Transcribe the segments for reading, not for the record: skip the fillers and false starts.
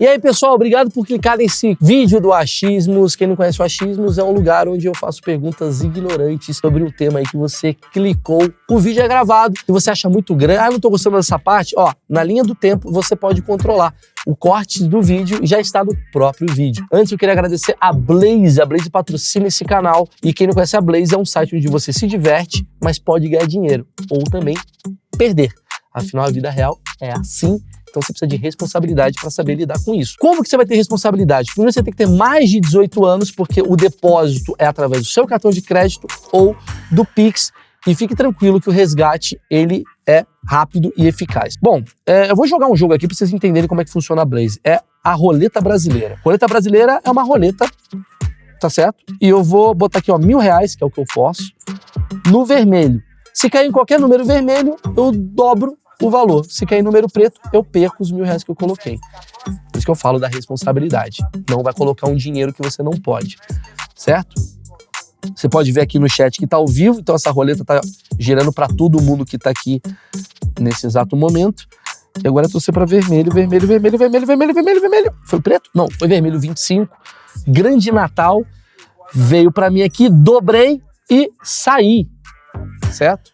E aí, pessoal, obrigado por clicar nesse vídeo do Achismos. Quem não conhece o Achismos é um lugar onde eu faço perguntas ignorantes sobre um tema aí que você clicou. O vídeo é gravado. Se você acha muito grande, não tô gostando dessa parte, ó, na linha do tempo você pode controlar. O corte do vídeo já está no próprio vídeo. Antes eu queria agradecer a Blaze. A Blaze patrocina esse canal. E quem não conhece a Blaze é um site onde você se diverte, mas pode ganhar dinheiro. Ou também perder. Afinal, a vida real é assim. Então você precisa de responsabilidade para saber lidar com isso. Como que você vai ter responsabilidade? Primeiro você tem que ter mais de 18 anos, porque o depósito é através do seu cartão de crédito ou do Pix. E fique tranquilo que o resgate, ele é rápido e eficaz. Bom, eu vou jogar um jogo aqui para vocês entenderem como é que funciona a Blaze. É a roleta brasileira. Roleta brasileira é uma roleta, tá certo? E eu vou botar aqui, ó, R$1.000, que é o que eu posso, no vermelho. Se cair em qualquer número vermelho, eu dobro o valor. Se cair em número preto, eu perco os R$1.000 que eu coloquei. Por isso que eu falo da responsabilidade. Não vai colocar um dinheiro que você não pode, certo? Você pode ver aqui no chat que tá ao vivo, então essa roleta tá girando para todo mundo que tá aqui nesse exato momento. E agora eu torcer para vermelho, vermelho, vermelho, vermelho, vermelho, vermelho, vermelho. Foi preto? Não, foi vermelho, 25. Grande Natal veio para mim aqui, dobrei e saí, certo?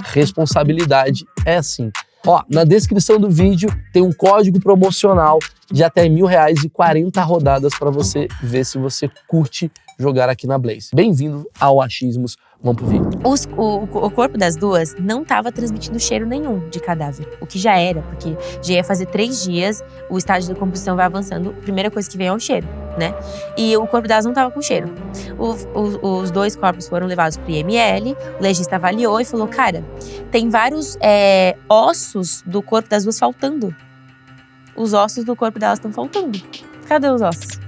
Responsabilidade é assim. Ó, na descrição do vídeo tem um código promocional de até R$1.000 e 40 rodadas para você ver se você curte jogar aqui na Blaze. Bem-vindo ao Achismos. Vamos pro vídeo. O corpo das duas não estava transmitindo cheiro nenhum de cadáver. O que já era, porque já ia fazer 3 dias, o estágio da composição vai avançando, a primeira coisa que vem é o cheiro, né? E o corpo delas não estava com cheiro. Os 2 corpos foram levados pro IML, o legista avaliou e falou, cara, tem vários ossos do corpo das duas faltando. Os ossos do corpo delas estão faltando. Cadê os ossos?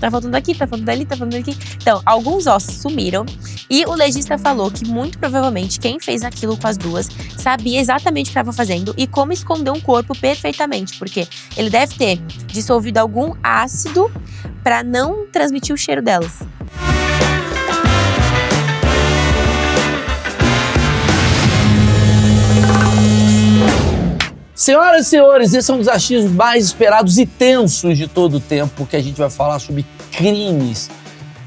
Tá faltando aqui, tá faltando ali, tá faltando aqui. Então, alguns ossos sumiram e o legista falou que muito provavelmente quem fez aquilo com as duas sabia exatamente o que estava fazendo e como esconder um corpo perfeitamente, porque ele deve ter dissolvido algum ácido para não transmitir o cheiro delas. Senhoras e senhores, esse é um dos achismos mais esperados e tensos de todo o tempo, que a gente vai falar sobre crimes.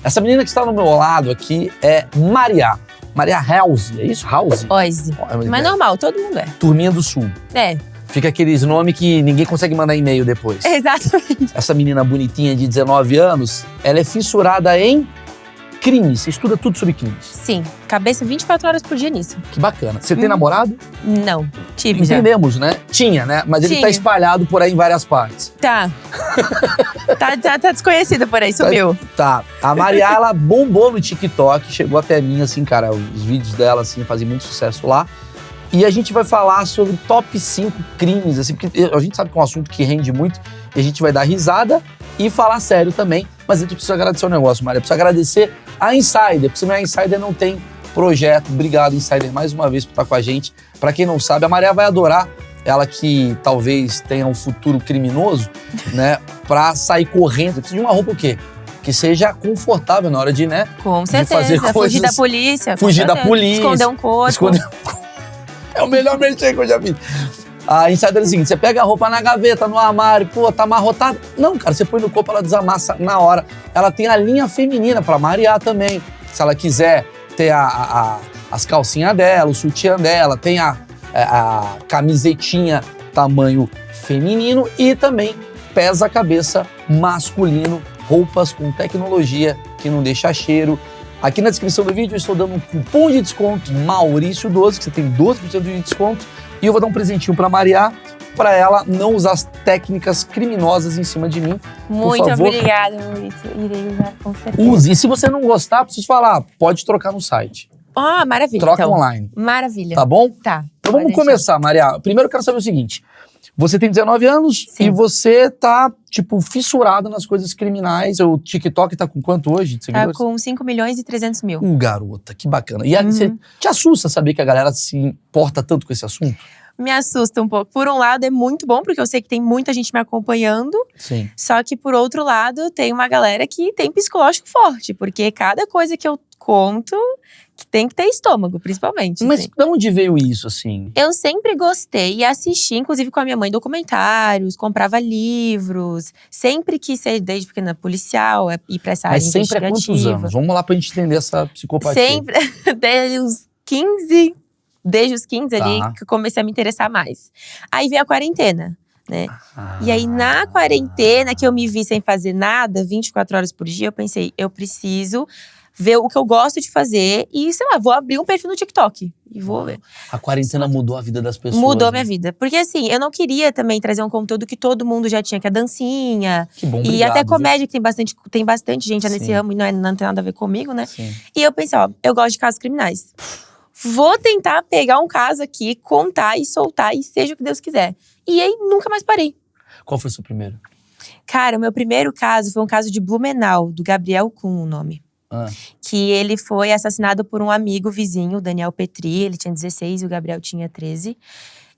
Essa menina que está no meu lado aqui é Maria House, é isso? House? Oise. Mas normal, todo mundo é. Turminha do Sul. É. Fica aqueles nomes que ninguém consegue mandar e-mail depois. Exatamente. Essa menina bonitinha de 19 anos, ela é fissurada em crimes. Você estuda tudo sobre crimes. Sim, cabeça 24 horas por dia nisso. Que bacana. Você tem namorado? Não, tive já. Entendemos, né? Tinha, né? Mas ele tá espalhado por aí em várias partes. Tá. tá desconhecida por aí, sumiu. Tá. A Maria, ela bombou no TikTok, chegou até mim, assim, cara, os vídeos dela, assim, fazem muito sucesso lá. E a gente vai falar sobre top 5 crimes, assim, porque a gente sabe que é um assunto que rende muito, e a gente vai dar risada e falar sério também. Mas a gente precisa agradecer um negócio, Maria. Precisa agradecer a Insider, porque senão a Insider não tem projeto. Obrigado, Insider, mais uma vez por estar com a gente. Pra quem não sabe, a Maria vai adorar, ela que talvez tenha um futuro criminoso, né, pra sair correndo. Precisa de uma roupa o quê? Que seja confortável na hora de, né? Com certeza, de fazer coisas, fugir da polícia. Fugir da polícia. Esconder um corpo. É o melhor merchan que eu já vi. A Insider é o seguinte, você pega a roupa na gaveta, no armário, pô, tá amarrotado. Não, cara, você põe no corpo, ela desamassa na hora. Ela tem a linha feminina pra marear também. Se ela quiser ter as calcinhas dela, o sutiã dela, tem a camisetinha tamanho feminino e também pesa a cabeça masculino, roupas com tecnologia que não deixa cheiro. Aqui na descrição do vídeo eu estou dando um cupom de desconto Maurício12, que você tem 12% de desconto. E eu vou dar um presentinho pra Maria, pra ela não usar as técnicas criminosas em cima de mim. Muito obrigada, Maurício. Irei usar com certeza. Use. E se você não gostar, preciso falar, pode trocar no site. Ah, maravilha. Troca então online. Maravilha. Tá bom? Tá. Então vamos começar, Maria. Primeiro eu quero saber o seguinte. Você tem 19 anos. Sim. E você tá, tipo, fissurada nas coisas criminais. O TikTok tá com quanto hoje? Tá com 5.300.000. Garota, que bacana. E aí, você te assusta saber que a galera se importa tanto com esse assunto? Me assusta um pouco. Por um lado, é muito bom, porque eu sei que tem muita gente me acompanhando. Sim. Só que, por outro lado, tem uma galera que tem psicológico forte. Porque cada coisa que eu conto, tem que ter estômago, principalmente. Mas assim. de onde veio isso, assim? Eu sempre gostei e assisti, inclusive com a minha mãe, documentários, comprava livros. Sempre quis ser, desde pequena, policial, ir pra essa área Mas sempre há quantos investigativa. anos? Vamos lá pra gente entender essa psicopatia. Sempre, desde os 15 ali, Tá. que eu comecei a me interessar mais. Aí veio a quarentena, né? E aí, na quarentena, que eu me vi sem fazer nada, 24 horas por dia, eu pensei, eu preciso ver o que eu gosto de fazer e, sei lá, vou abrir um perfil no TikTok e vou ver. A quarentena mudou a vida das pessoas. Mudou né? minha vida. Porque assim, eu não queria também trazer um conteúdo que todo mundo já tinha, que é dancinha. Que bom, E obrigado, até viu? comédia, que tem bastante gente nesse Sim. ramo e não tem nada a ver comigo, né? Sim. E eu pensei, ó, eu gosto de casos criminais. Vou tentar pegar um caso aqui, contar e soltar, e seja o que Deus quiser. E aí, nunca mais parei. Qual foi o seu primeiro? Cara, o meu primeiro caso foi um caso de Blumenau, do Gabriel Kuhn, o nome. Que ele foi assassinado por um amigo vizinho, o Daniel Petri. Ele tinha 16 e o Gabriel tinha 13.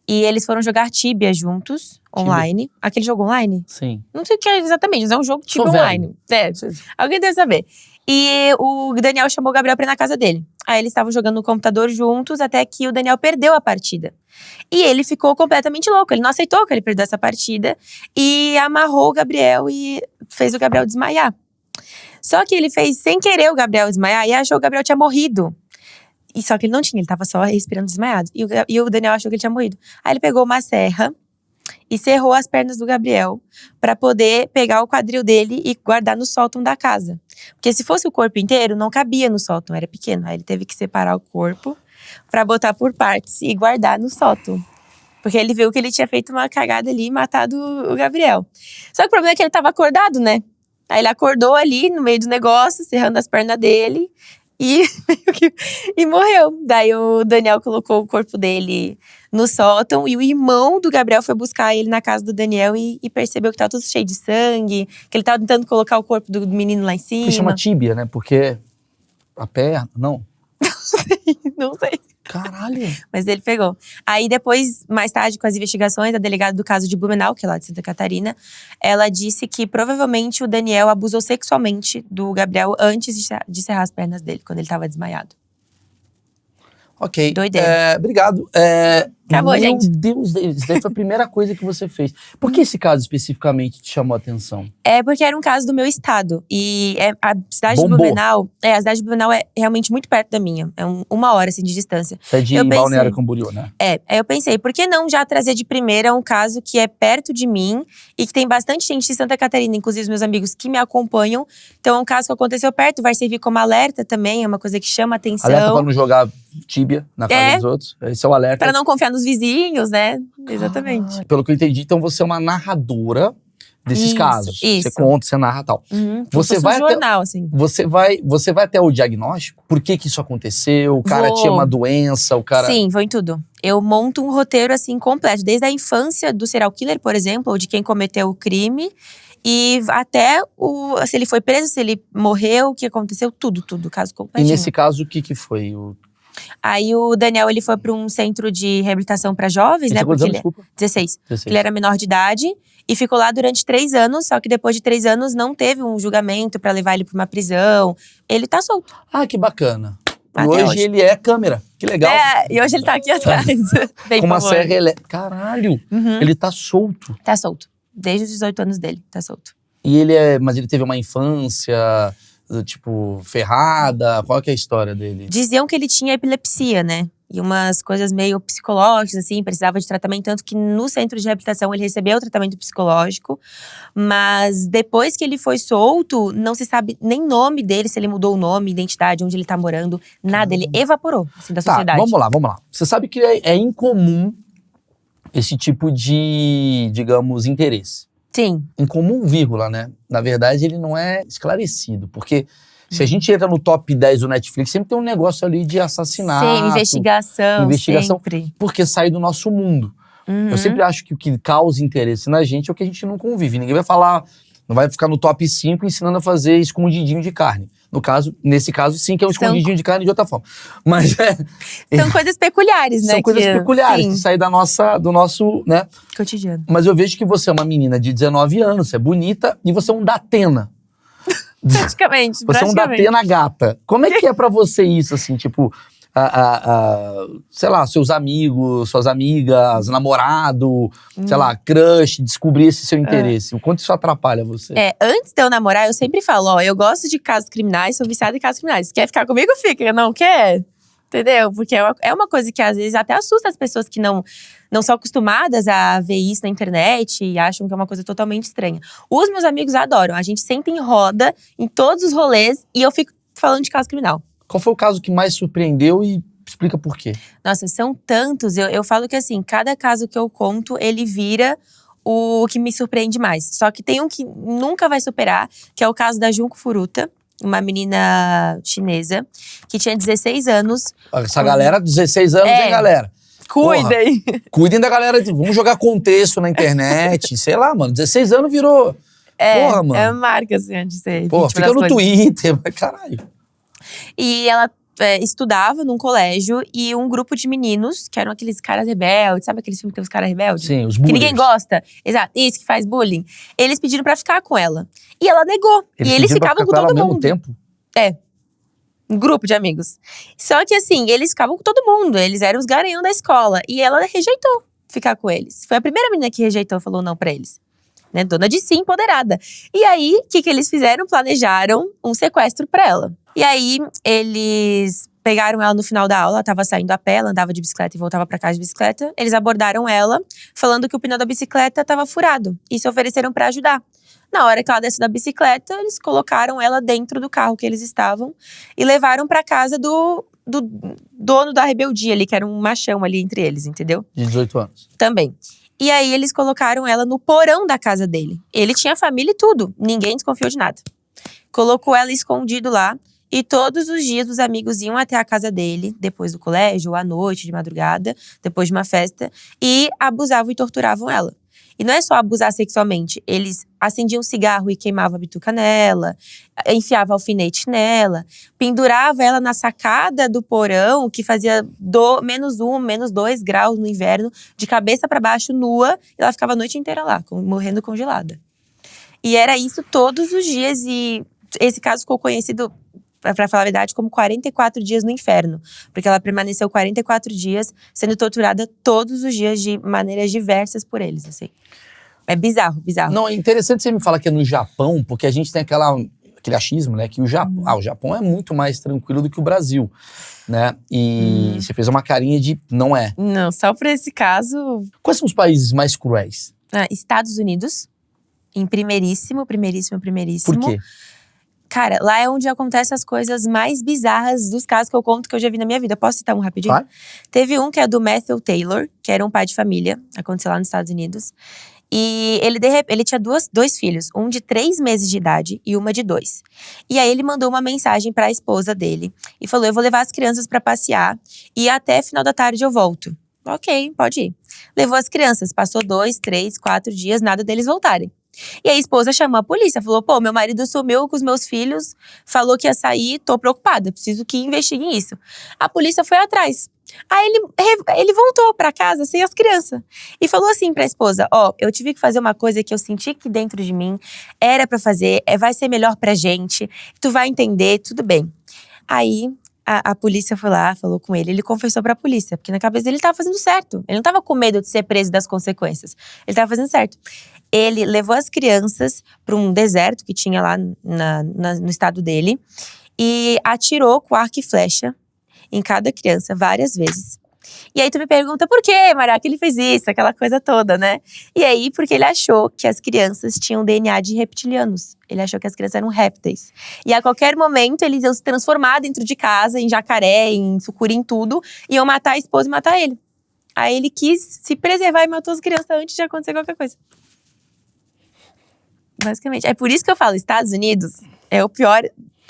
E eles foram jogar Tibia juntos, online. Aquele jogo online? Sim. Não sei o que é exatamente, mas é um jogo Tibia Sou online. É, alguém deve saber. E o Daniel chamou o Gabriel pra ir na casa dele. Aí eles estavam jogando no computador juntos, até que o Daniel perdeu a partida. E ele ficou completamente louco. Ele não aceitou que ele perdeu essa partida. E amarrou o Gabriel e fez o Gabriel desmaiar. Só que ele fez sem querer o Gabriel desmaiar e achou que o Gabriel tinha morrido. E só que ele não tinha, ele tava só respirando desmaiado. E o Daniel achou que ele tinha morrido. Aí ele pegou uma serra e serrou as pernas do Gabriel pra poder pegar o quadril dele e guardar no sótão da casa. Porque se fosse o corpo inteiro, não cabia no sótão, era pequeno. Aí ele teve que separar o corpo pra botar por partes e guardar no sótão. Porque ele viu que ele tinha feito uma cagada ali e matado o Gabriel. Só que o problema é que ele tava acordado, né? Aí ele acordou ali no meio do negócio, serrando as pernas dele e morreu. Daí o Daniel colocou o corpo dele no sótão e o irmão do Gabriel foi buscar ele na casa do Daniel e percebeu que tava tudo cheio de sangue, que ele tava tentando colocar o corpo do menino lá em cima. Que chama tíbia, né? Porque a perna… Não. Não sei. Caralho. Mas ele pegou. Aí depois, mais tarde, com as investigações, a delegada do caso de Blumenau, que é lá de Santa Catarina, ela disse que provavelmente o Daniel abusou sexualmente do Gabriel antes de serrar as pernas dele, quando ele tava desmaiado. Ok. Doideira. Obrigado. Acabou, gente. Meu Deus, isso daí foi a primeira coisa que você fez. Por que esse caso especificamente te chamou a atenção? É porque era um caso do meu estado. E a cidade Bombou. de Blumenau… a cidade de Blumenau é realmente muito perto da minha. É uma hora, assim, de distância. Você é de Eu pensei- Balneário Camboriú, né? Aí eu pensei, por que não já trazer de primeira um caso que é perto de mim e que tem bastante gente de Santa Catarina, inclusive os meus amigos que me acompanham. Então é um caso que aconteceu perto, vai servir como alerta também, é uma coisa que chama atenção. Alerta pra não jogar tíbia na casa dos outros. Esse é o alerta. Pra não confiar nos vizinhos, né? Exatamente. Ah, pelo que eu entendi, então você é uma narradora desses Isso, casos. isso. Você conta, você narra e tal. Você Fosse vai um até- jornal, assim. Você vai até o diagnóstico? Por que isso aconteceu? O cara Vou. tinha uma doença, o cara… Sim, vou em tudo. Eu monto um roteiro, assim, completo. Desde a infância do serial killer, por exemplo, ou de quem cometeu o crime. E até se ele foi preso, se ele morreu, o que aconteceu, tudo, caso E completinho. nesse caso, o que foi? Aí o Daniel, ele foi para um centro de reabilitação para jovens, Ele né? tinha quantos Porque anos, desculpa? 16. 16. Ele era menor de idade e ficou lá durante 3 anos. Só que depois de 3 anos não teve um julgamento para levar ele para uma prisão. Ele tá solto. Ah, que bacana. E Até hoje hoje. ele é câmera. Que legal. E hoje ele tá aqui atrás. Vem, Com uma por favor. serra elétrica. Caralho, ele tá solto. Tá solto. Desde os 18 anos dele, tá solto. E mas ele teve uma infância, tipo, ferrada. Qual que é a história dele? Diziam que ele tinha epilepsia, né? E umas coisas meio psicológicas, assim, precisava de tratamento. Tanto que no centro de reabilitação ele recebeu o tratamento psicológico. Mas depois que ele foi solto, não se sabe nem nome dele, se ele mudou o nome, identidade, onde ele tá morando. Nada, ele evaporou, assim, da sociedade. Vamos lá. Você sabe que é incomum esse tipo de, digamos, interesse. Sim. Incomum, vírgula, né? Na verdade, ele não é esclarecido. Porque se a gente entra no top 10 do Netflix, sempre tem um negócio ali de assassinato. Sim, investigação, sempre. Porque sai do nosso mundo. Eu sempre acho que o que causa interesse na gente é o que a gente não convive. Ninguém vai falar, não vai ficar no top 5 ensinando a fazer escondidinho de carne. Nesse caso, sim, que é um escondidinho de carne de outra forma. Mas São coisas peculiares, né? são coisas peculiares, sim, que saem do nosso, né? cotidiano. Mas eu vejo que você é uma menina de 19 anos, você é bonita e você é um Datena. Praticamente, Você é um Datena gata. Como é que é pra você isso, assim, tipo, sei lá, seus amigos, suas amigas, namorado, sei lá, crush, descobrir esse seu interesse? O quanto isso atrapalha você? Antes de eu namorar, eu sempre falo, ó, eu gosto de casos criminais, sou viciada em casos criminais. Quer ficar comigo? Fica. Não quer? Entendeu? Porque é uma coisa que às vezes até assusta as pessoas que não são acostumadas a ver isso na internet e acham que é uma coisa totalmente estranha. Os meus amigos adoram. A gente senta em roda em todos os rolês e eu fico falando de caso criminal. Qual foi o caso que mais surpreendeu e explica por quê? Nossa, são tantos. Eu falo que assim, cada caso que eu conto, ele vira o que me surpreende mais. Só que tem um que nunca vai superar, que é o caso da Junko Furuta. Uma menina chinesa que tinha 16 anos. Essa galera, 16 anos, hein, galera? Cuidem. Porra, cuidem da galera. Vamos jogar contexto na internet. Sei lá, mano. 16 anos virou. Porra, mano. É marca, assim, de ser. Porra, fica no Twitter. Caralho. E ela estudava num colégio e um grupo de meninos, que eram aqueles caras rebeldes, sabe aqueles filmes que tem os caras rebeldes? Sim, os que bullies. ninguém gosta. Exato, isso, que faz bullying. Eles pediram pra ficar com ela. E ela negou. E eles ficavam com todo mundo. Ao mesmo tempo? Um grupo de amigos. Só que assim, eles ficavam com todo mundo. Eles eram os garanhão da escola. E ela rejeitou ficar com eles. Foi a primeira menina que rejeitou, falou não pra eles. Né, dona de si, empoderada. E aí, o que eles fizeram? Planejaram um sequestro pra ela. E aí, eles pegaram ela no final da aula, ela tava saindo a pé, ela andava de bicicleta e voltava pra casa de bicicleta. Eles abordaram ela, falando que o pneu da bicicleta tava furado. E se ofereceram pra ajudar. Na hora que ela desceu da bicicleta, eles colocaram ela dentro do carro que eles estavam e levaram pra casa do dono da rebeldia ali, que era um machão ali entre eles, entendeu? De 18 anos. Também. E aí, eles colocaram ela no porão da casa dele. Ele tinha família e tudo. Ninguém desconfiou de nada. Colocou ela escondido lá. E todos os dias, os amigos iam até a casa dele, depois do colégio, ou à noite, de madrugada, depois de uma festa. E abusavam e torturavam ela. E não é só abusar sexualmente. Eles acendiam um cigarro e queimavam a bituca nela. Enfiavam alfinete nela. Pendurava ela na sacada do porão, que fazia -1, -2 graus no inverno. De cabeça para baixo, nua. E ela ficava a noite inteira lá, morrendo congelada. E era isso todos os dias. E esse caso ficou conhecido, pra falar a verdade, como 44 dias no inferno. Porque ela permaneceu 44 dias sendo torturada todos os dias de maneiras diversas por eles, assim. É bizarro, bizarro. Não, é interessante você me falar que é no Japão, porque a gente tem aquele achismo, né? Que o Japão é muito mais tranquilo do que o Brasil, né? E você fez uma carinha de não é. Não, só por esse caso… Quais são os países mais cruéis? Estados Unidos, em primeiríssimo. Por quê? Cara, lá é onde acontecem as coisas mais bizarras dos casos que eu conto que eu já vi na minha vida. Posso citar um rapidinho? Vai. Teve um que é do Matthew Taylor, que era um pai de família, aconteceu lá nos Estados Unidos. E ele tinha dois filhos, um de 3 meses de idade e uma de 2. E aí ele mandou uma mensagem pra esposa dele e falou: eu vou levar as crianças pra passear e até final da tarde eu volto. Ok, pode ir. Levou as crianças, passou 2, 3, 4 dias, nada deles voltarem. E a esposa chamou a polícia, falou: pô, meu marido sumiu com os meus filhos, falou que ia sair, tô preocupada, preciso que investiguem isso. A polícia foi atrás. Aí ele voltou pra casa sem as crianças. E falou assim pra esposa: ó, eu tive que fazer uma coisa que eu senti que dentro de mim era pra fazer, vai ser melhor pra gente, tu vai entender, tudo bem. Aí a polícia foi lá, falou com ele confessou pra polícia, porque na cabeça dele ele tava fazendo certo. Ele não tava com medo de ser preso das consequências. Ele tava fazendo certo. Ele levou as crianças para um deserto que tinha lá no estado dele e atirou com arco e flecha em cada criança várias vezes. E aí tu me pergunta por que, Maria, que ele fez isso, aquela coisa toda, né? E aí, porque ele achou que as crianças tinham DNA de reptilianos. Ele achou que as crianças eram répteis. E a qualquer momento eles iam se transformar dentro de casa, em jacaré, em sucuri, em tudo, e iam matar a esposa e matar ele. Aí ele quis se preservar e matou as crianças antes de acontecer qualquer coisa. Basicamente. É por isso que eu falo, Estados Unidos é o pior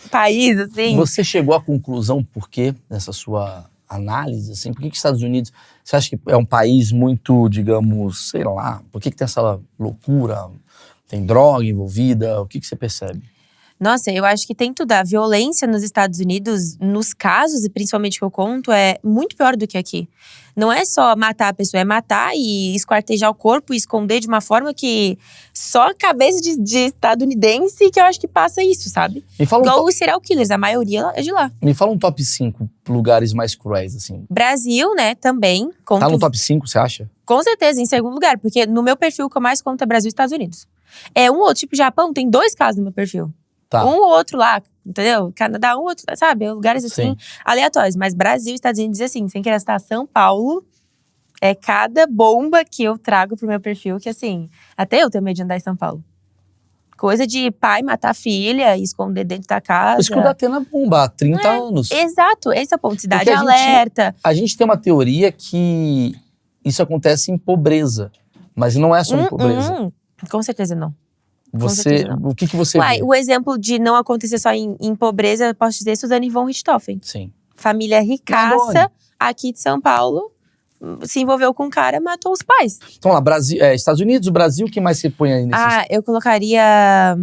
país, assim. Você chegou à conclusão por quê, nessa sua análise, assim? Por que Estados Unidos, você acha que é um país muito, digamos, sei lá, por que tem essa loucura? Tem droga envolvida? O que você percebe? Nossa, eu acho que tem tudo. A violência nos Estados Unidos, nos casos, e principalmente que eu conto, é muito pior do que aqui. Não é só matar a pessoa, é matar e esquartejar o corpo e esconder de uma forma que só a cabeça de estadunidense que eu acho que passa isso, sabe? Igual os serial killers, a maioria é de lá. Me fala um top 5 lugares mais cruéis, assim. Brasil, né, também. Tá no top 5, você acha? Com certeza, em segundo lugar. Porque no meu perfil, o que eu mais conto é Brasil e Estados Unidos. Um ou outro, tipo Japão, tem 2 casos no meu perfil. Tá. Um ou outro lá, entendeu? Canadá, um ou outro, sabe? Lugares assim, aleatórios. Mas Brasil e Estados Unidos, assim, sem querer citar São Paulo, é cada bomba que eu trago pro meu perfil, que assim, até eu tenho medo de andar em São Paulo. Coisa de pai matar a filha e esconder dentro da casa. Isso que o Datena bomba há 30 anos. Exato, esse é o ponto. Cidade alerta. A gente tem uma teoria que isso acontece em pobreza. Mas não é só em pobreza. Com certeza não. O que você vê? O exemplo de não acontecer só em pobreza, eu posso dizer, Suzane von Richthofen. Sim. Família ricaça, aqui de São Paulo, se envolveu com um cara, matou os pais. Então lá, Estados Unidos, Brasil, o que mais você põe aí nesse? Eu colocaria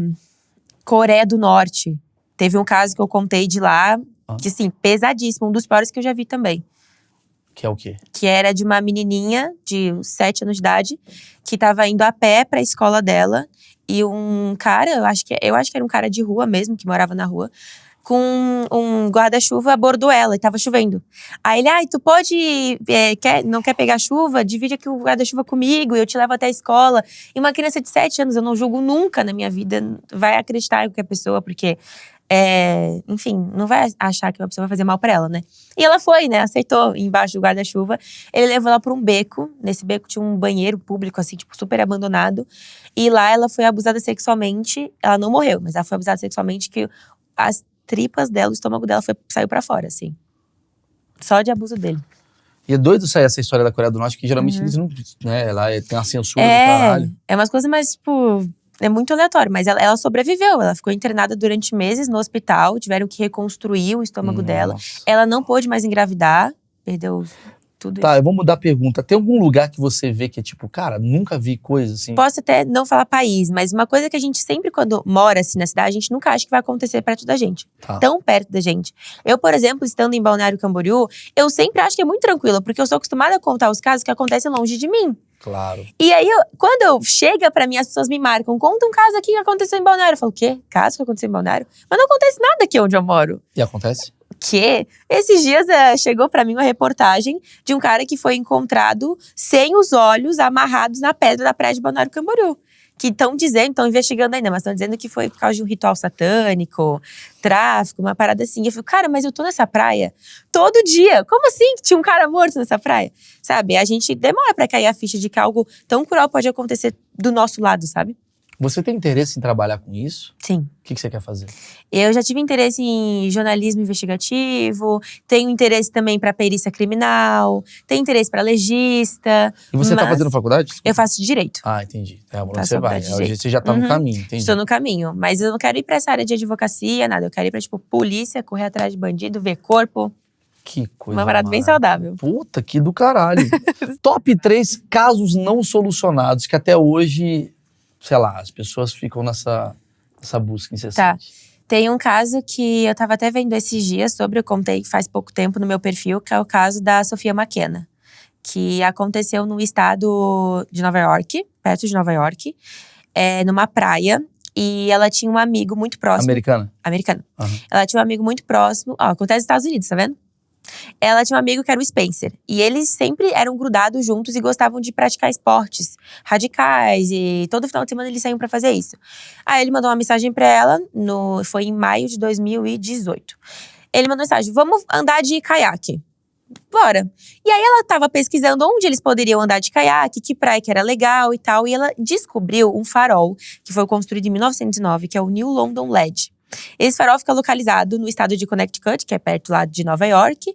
Coreia do Norte. Teve um caso que eu contei de lá, que assim, pesadíssimo, um dos piores que eu já vi também. Que é o quê? Que era de uma menininha de 7 anos de idade, que tava indo a pé pra escola dela. E um cara, eu acho que era um cara de rua mesmo, que morava na rua, com um guarda-chuva abordou ela e tava chovendo. Aí ele, tu pode, não quer pegar chuva? Divide aqui o guarda-chuva comigo e eu te levo até a escola. E uma criança de 7 anos, eu não julgo nunca na minha vida, vai acreditar em qualquer pessoa, porque… enfim, não vai achar que uma pessoa vai fazer mal pra ela, né? E ela foi, né? Aceitou embaixo do guarda-chuva. Ele levou ela pra um beco. Nesse beco tinha um banheiro público, assim, tipo, super abandonado. E lá ela foi abusada sexualmente. Ela não morreu, mas ela foi abusada sexualmente, que as tripas dela, o estômago dela saiu pra fora, assim. Só de abuso dele. E é doido sair essa história da Coreia do Norte, que geralmente eles não… né, lá tem uma censura do caralho. É umas coisas mais, tipo… É muito aleatório, mas ela sobreviveu. Ela ficou internada durante meses no hospital. Tiveram que reconstruir o estômago dela. Ela não pôde mais engravidar. Perdeu tudo isso. Tá, eu vou mudar a pergunta. Tem algum lugar que você vê que é tipo, cara, nunca vi coisa assim? Posso até não falar país, mas uma coisa que a gente sempre, quando mora assim na cidade, a gente nunca acha que vai acontecer perto da gente. Tá. Tão perto da gente. Eu, por exemplo, estando em Balneário Camboriú, eu sempre acho que é muito tranquilo, porque eu sou acostumada a contar os casos que acontecem longe de mim. Claro. E aí, quando chega pra mim, as pessoas me marcam. Conta um caso aqui que aconteceu em Balneário. Eu falo, o quê? Caso que aconteceu em Balneário? Mas não acontece nada aqui onde eu moro. E acontece? Que esses dias chegou pra mim uma reportagem de um cara que foi encontrado sem os olhos amarrados na pedra da praia de Balneário Camboriú. Que estão investigando ainda, mas estão dizendo que foi por causa de um ritual satânico, tráfico, uma parada assim. Eu fico, cara, mas eu tô nessa praia todo dia. Como assim que tinha um cara morto nessa praia? Sabe, a gente demora pra cair a ficha de que algo tão cruel pode acontecer do nosso lado, sabe? Você tem interesse em trabalhar com isso? Sim. O que você quer fazer? Eu já tive interesse em jornalismo investigativo, tenho interesse também para perícia criminal, tenho interesse para legista. E você tá fazendo faculdade? Eu faço direito. Ah, entendi. Onde você vai? Você já tá no caminho, entendi. Estou no caminho, mas eu não quero ir pra essa área de advocacia, nada. Eu quero ir pra, tipo, polícia, correr atrás de bandido, ver corpo. Que coisa. Uma parada bem saudável. Puta, que do caralho. Top 3 casos não solucionados que até hoje… sei lá, as pessoas ficam nessa busca incessante. Tá. Tem um caso que eu tava até vendo esses dias sobre, eu contei faz pouco tempo no meu perfil, que é o caso da Sofia McKenna. Que aconteceu no estado de Nova York, perto de Nova York, numa praia. E ela tinha um amigo muito próximo. Americana? Americana. Uhum. Ela tinha um amigo muito próximo. Acontece nos Estados Unidos, tá vendo? Ela tinha um amigo que era o Spencer. E eles sempre eram grudados juntos e gostavam de praticar esportes radicais. E todo final de semana eles saíam pra fazer isso. Aí ele mandou uma mensagem pra ela, foi em maio de 2018. Ele mandou mensagem, vamos andar de caiaque. Bora. E aí ela tava pesquisando onde eles poderiam andar de caiaque, que praia que era legal e tal. E ela descobriu um farol que foi construído em 1909, que é o New London Ledge. Esse farol fica localizado no estado de Connecticut, que é perto lá de Nova York.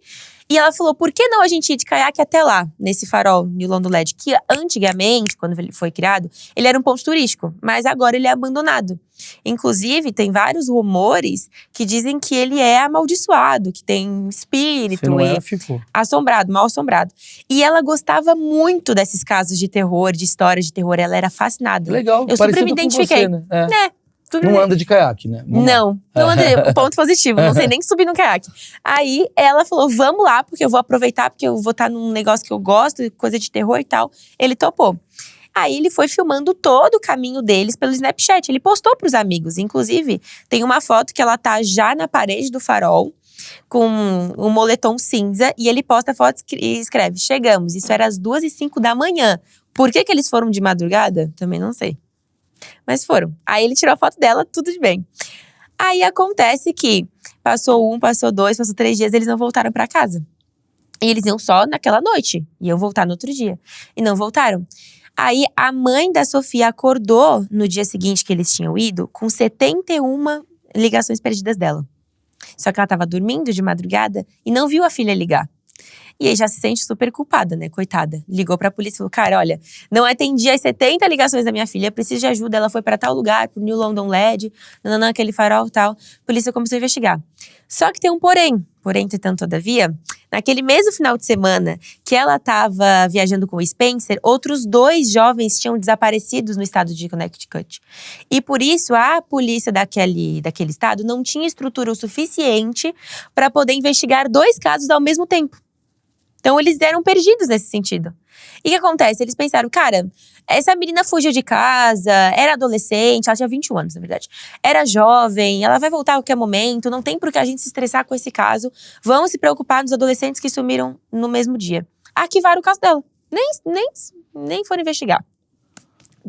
E ela falou, por que não a gente ir de caiaque até lá, nesse farol, New London Ledge? Que antigamente, quando ele foi criado, ele era um ponto turístico. Mas agora ele é abandonado. Inclusive, tem vários rumores que dizem que ele é amaldiçoado, que tem espírito. Ficou. Assombrado, mal assombrado. E ela gostava muito desses casos de terror, de histórias de terror. Ela era fascinada. Legal, eu super me identifiquei. Com você, né? tudo Não anda de caiaque, né? Não anda, ponto positivo, não sei nem subir no caiaque. Aí ela falou, vamos lá, porque eu vou aproveitar, porque eu vou estar num negócio que eu gosto, coisa de terror e tal. Ele topou. Aí ele foi filmando todo o caminho deles pelo Snapchat, ele postou pros amigos. Inclusive, tem uma foto que ela tá já na parede do farol, com um moletom cinza, e ele posta a foto e escreve, chegamos, isso era às 2h05 da manhã. Por que eles foram de madrugada? Também não sei. Mas foram. Aí ele tirou a foto dela, tudo de bem. Aí acontece que passou 1, passou 2, passou 3 dias, eles não voltaram pra casa. E eles iam só naquela noite, iam voltar no outro dia. E não voltaram. Aí a mãe da Sofia acordou no dia seguinte que eles tinham ido com 71 ligações perdidas dela. Só que ela tava dormindo de madrugada e não viu a filha ligar. E aí já se sente super culpada, né? Coitada. Ligou pra polícia e falou, cara, olha, não atendi as 70 ligações da minha filha, preciso de ajuda, ela foi pra tal lugar, pro New London LED, aquele farol e tal. A polícia começou a investigar. Só que tem um porém, entretanto, todavia, naquele mesmo final de semana que ela tava viajando com o Spencer, outros 2 jovens tinham desaparecido no estado de Connecticut. E por isso, a polícia daquele estado não tinha estrutura o suficiente para poder investigar 2 casos ao mesmo tempo. Então, eles eram perdidos nesse sentido. E o que acontece? Eles pensaram, cara, essa menina fugiu de casa, era adolescente, ela tinha 21 anos, na verdade. Era jovem, ela vai voltar a qualquer momento, não tem por que a gente se estressar com esse caso. Vamos se preocupar nos adolescentes que sumiram no mesmo dia. Arquivaram o caso dela. Nem foram investigar.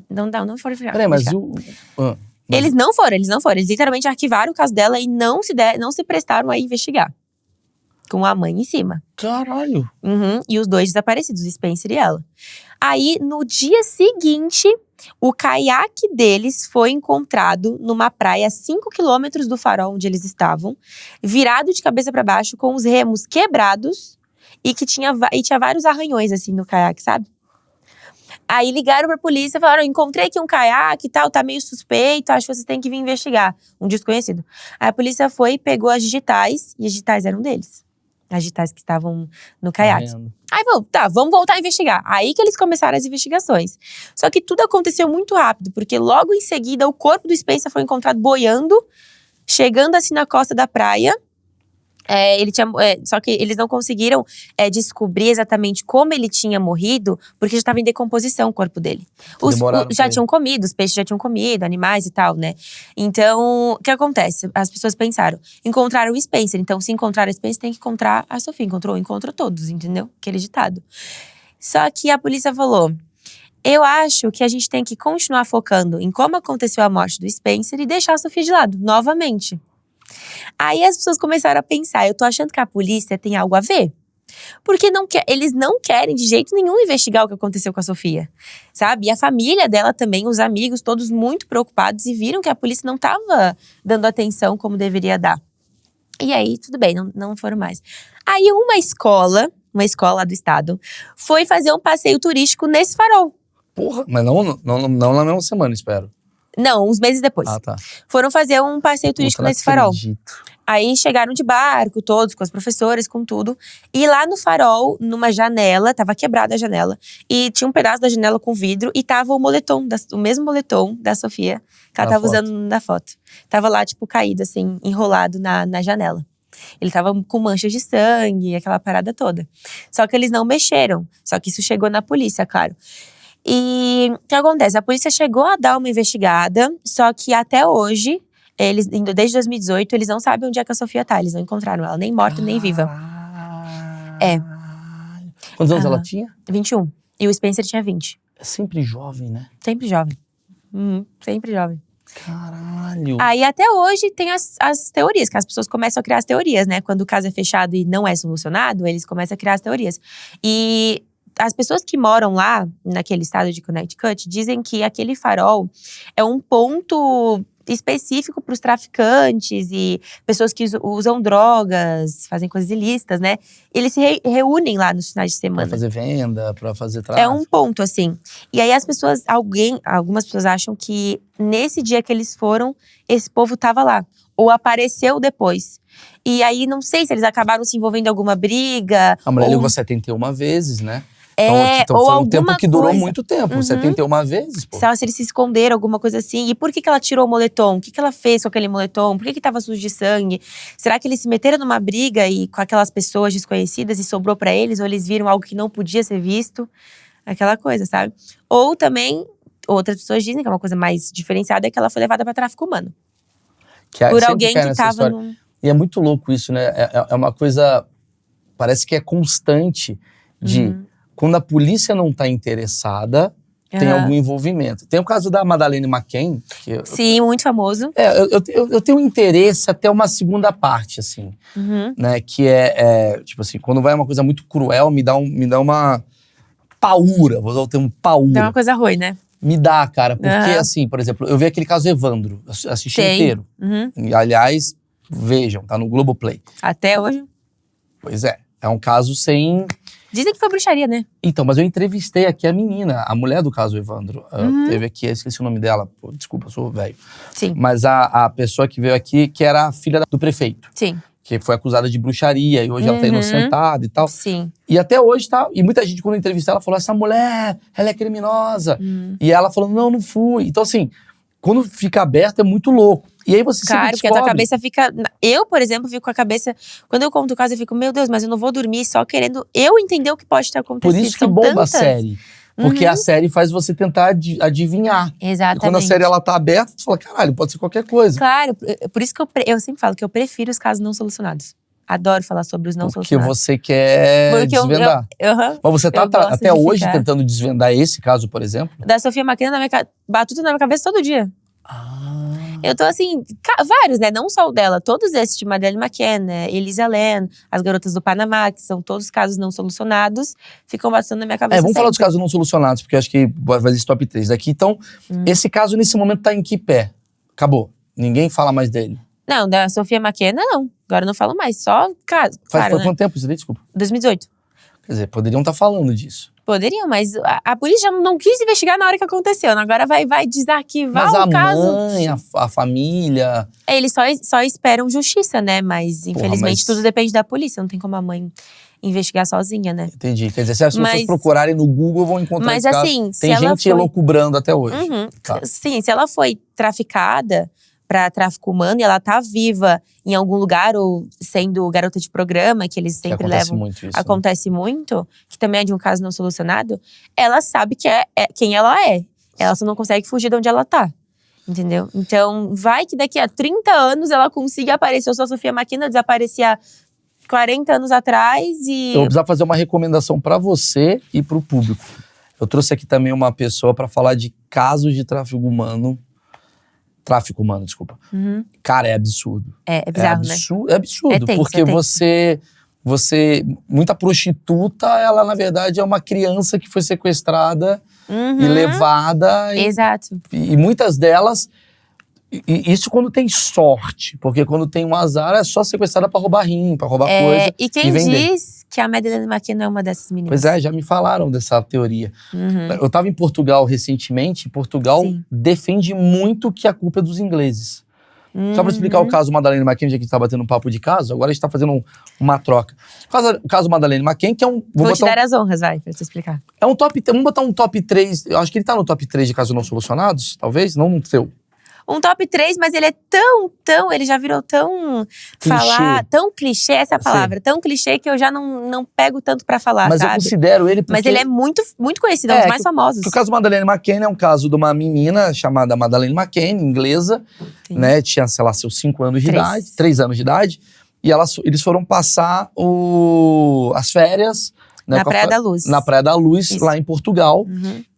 Não foram investigar. Peraí, mas Eles não foram. Eles literalmente arquivaram o caso dela e não se prestaram a investigar. Com a mãe em cima. Caralho! E os 2 desaparecidos, o Spencer e ela. Aí, no dia seguinte, o caiaque deles foi encontrado numa praia a 5 quilômetros do farol onde eles estavam, virado de cabeça para baixo, com os remos quebrados e tinha vários arranhões assim no caiaque, sabe? Aí ligaram pra polícia e falaram, encontrei aqui um caiaque e tal, tá meio suspeito, acho que vocês têm que vir investigar. Um desconhecido. Aí a polícia foi e pegou as digitais, e as digitais eram deles. As digitais que estavam no caiaque. Aí falou, tá, vamos voltar a investigar. Aí que eles começaram as investigações. Só que tudo aconteceu muito rápido, porque logo em seguida o corpo do Spencer foi encontrado boiando, chegando assim na costa da praia. Só que eles não conseguiram descobrir exatamente como ele tinha morrido, porque já estava em decomposição o corpo dele. Já tinham comido, os peixes já tinham comido, animais e tal, né? Então, o que acontece? As pessoas pensaram, encontraram o Spencer, então se encontrar o Spencer tem que encontrar a Sofia. Encontrou todos, entendeu? Aquele ditado. Só que a polícia falou, eu acho que a gente tem que continuar focando em como aconteceu a morte do Spencer e deixar a Sofia de lado, novamente. Aí as pessoas começaram a pensar, eu tô achando que a polícia tem algo a ver. Porque eles não querem de jeito nenhum investigar o que aconteceu com a Sofia, sabe? E a família dela também, os amigos, todos muito preocupados e viram que a polícia não tava dando atenção como deveria dar. E aí, tudo bem, não foram mais. Aí uma escola lá do estado, foi fazer um passeio turístico nesse farol. Porra, mas não na mesma semana, espero. Não, uns meses depois. Ah, tá. Foram fazer um passeio turístico nesse farol. Aí chegaram de barco, todos, com as professoras, com tudo. E lá no farol, numa janela, tava quebrada a janela. E tinha um pedaço da janela com vidro. E tava o mesmo moletom da Sofia, que ela tava usando na foto. Tava lá, tipo, caído, assim, enrolado na janela. Ele tava com manchas de sangue, aquela parada toda. Só que eles não mexeram. Só que isso chegou na polícia, claro. E o que acontece? A polícia chegou a dar uma investigada, só que até hoje, desde 2018, eles não sabem onde é que a Sofia tá. Eles não encontraram ela, nem morta, nem viva. Quantos anos ela tinha? 21. E o Spencer tinha 20. É sempre jovem, né? Sempre jovem. Sempre jovem. Caralho. Aí até hoje tem as teorias, que as pessoas começam a criar as teorias, né? Quando o caso é fechado e não é solucionado, eles começam a criar as teorias. E as pessoas que moram lá, naquele estado de Connecticut, dizem que aquele farol é um ponto específico para os traficantes e pessoas que usam drogas, fazem coisas ilícitas, né? Eles se reúnem lá nos finais de semana. Pra fazer venda, pra fazer tráfico. É um ponto, assim. E aí algumas pessoas acham que nesse dia que eles foram, esse povo tava lá. Ou apareceu depois. E aí, não sei se eles acabaram se envolvendo em alguma briga. A mulher ligou 71 vezes, né? Então ou foi um tempo alguma que durou coisa. muito tempo, 71 vezes, pô. Se eles se esconderam, alguma coisa assim. E por que ela tirou o moletom? O que ela fez com aquele moletom? Por que tava sujo de sangue? Será que eles se meteram numa briga e com aquelas pessoas desconhecidas e sobrou pra eles? Ou eles viram algo que não podia ser visto? Aquela coisa, sabe? Ou também, outras pessoas dizem que é uma coisa mais diferenciada, é que ela foi levada pra tráfico humano. Por alguém que tava num… E é muito louco isso, né? É uma coisa… Parece que é constante de… Quando a polícia não tá interessada, tem algum envolvimento. Tem o caso da Madeleine McCann. Sim, muito famoso. Eu tenho interesse até uma segunda parte, assim. Né? Que tipo assim, quando vai uma coisa muito cruel, me dá uma paura. Vou usar o termo paura. Dá uma coisa ruim, né? Me dá, cara. Porque, assim, por exemplo, eu vi aquele caso Evandro. Assisti inteiro. E, aliás, vejam, tá no Globoplay. Até hoje. Pois é. É um caso sem… Dizem que foi bruxaria, né? Então, mas eu entrevistei aqui a menina, a mulher do caso Evandro. Teve aqui, esqueci o nome dela. Pô, desculpa, eu sou velho. Sim. Mas a pessoa que veio aqui, que era a filha do prefeito. Sim. Que foi acusada de bruxaria e hoje ela tá inocentada e tal. Sim. E até hoje tá… E muita gente, quando entrevistou ela, falou: essa mulher, ela é criminosa. E ela falou: não fui. Então, assim, quando fica aberto é muito louco. E aí você Claro, sempre porque a descobre. tua cabeça fica… Eu, por exemplo, fico com a cabeça… Quando eu conto o caso, eu fico, meu Deus, mas eu não vou dormir só querendo eu entender o que pode ter acontecido. Por isso que São bomba tantas. a série. Porque a série faz você tentar adivinhar. Exatamente. E quando a série ela tá aberta, você fala: caralho, pode ser qualquer coisa. Claro, por isso que eu sempre falo que eu prefiro os casos não solucionados. Adoro falar sobre os não Porque solucionados. você quer desvendar. Mas você tá até hoje tentando desvendar esse caso, por exemplo? Da Sofia McCann, batuta na minha cabeça todo dia. Eu tô assim, vários, né? Não só o dela, todos esses de Madeleine McCann, né? Elisa Lam, as garotas do Panamá, que são todos casos não solucionados, ficam batendo na minha cabeça. Vamos falar dos casos não solucionados, porque eu acho que vai fazer esse top 3 daqui. Então, esse caso nesse momento tá em que pé? Acabou. Ninguém fala mais dele. Não, da Sofia McCann, não. Agora eu não falo mais, só caso. Foi quanto tempo isso daí? Desculpa. 2018. Quer dizer, poderiam estar falando disso. Poderiam, mas a polícia não quis investigar na hora que aconteceu. Agora vai desarquivar o caso. Mas a mãe, a família… Eles só esperam justiça, né? Mas infelizmente tudo depende da polícia. Não tem como a mãe investigar sozinha, né? Entendi. Quer dizer, se as pessoas procurarem no Google, vão encontrar esse caso. Assim, tem gente elucubrando até hoje. Tá. Sim, se ela foi traficada para tráfico humano e ela tá viva em algum lugar ou sendo garota de programa, que eles sempre levam. Muito isso, acontece muito, que também é de um caso não solucionado, ela sabe que é quem ela é. Ela só não consegue fugir de onde ela tá. Entendeu? Então, vai que daqui a 30 anos ela consiga aparecer. Eu sou a Sofia McCann, desaparecia 40 anos atrás e… Eu vou precisar fazer uma recomendação para você e pro público. Eu trouxe aqui também uma pessoa para falar de casos de tráfico humano, desculpa. Cara, é absurdo. É bizarro, né? É absurdo, tenso, porque muita prostituta, ela na verdade é uma criança que foi sequestrada e levada. Exato. E muitas delas, isso quando tem sorte, porque quando tem um azar é só sequestrada pra roubar rim, pra roubar coisa. E quem diz que a Madeleine McCann é uma dessas meninas? Pois é, já me falaram dessa teoria. Eu tava em Portugal recentemente, Portugal defende muito que a culpa é dos ingleses. Só pra explicar o caso Madeleine McCann, já que a gente tá batendo um papo de caso, agora a gente tá fazendo uma troca. O caso Madeleine McCann, que é um… Vou te dar as honras, vai, pra te explicar. É um top… Vamos botar um top 3, eu acho que ele tá no top 3 de casos não solucionados, talvez, não no seu. Um top 3, mas ele é ele já virou tão… tão clichê, essa é a palavra. Tão clichê que eu já não pego tanto pra falar, mas sabe? Eu considero ele porque… Mas ele é muito, muito conhecido, é um dos mais famosos. O caso Madeleine McCann é um caso de uma menina chamada Madeleine McCann, inglesa, né? Tinha, sei lá, seus 5 anos de idade, 3 anos de idade. E eles foram passar as férias… Na Praia da Luz. Na Praia da Luz, isso. Lá em Portugal,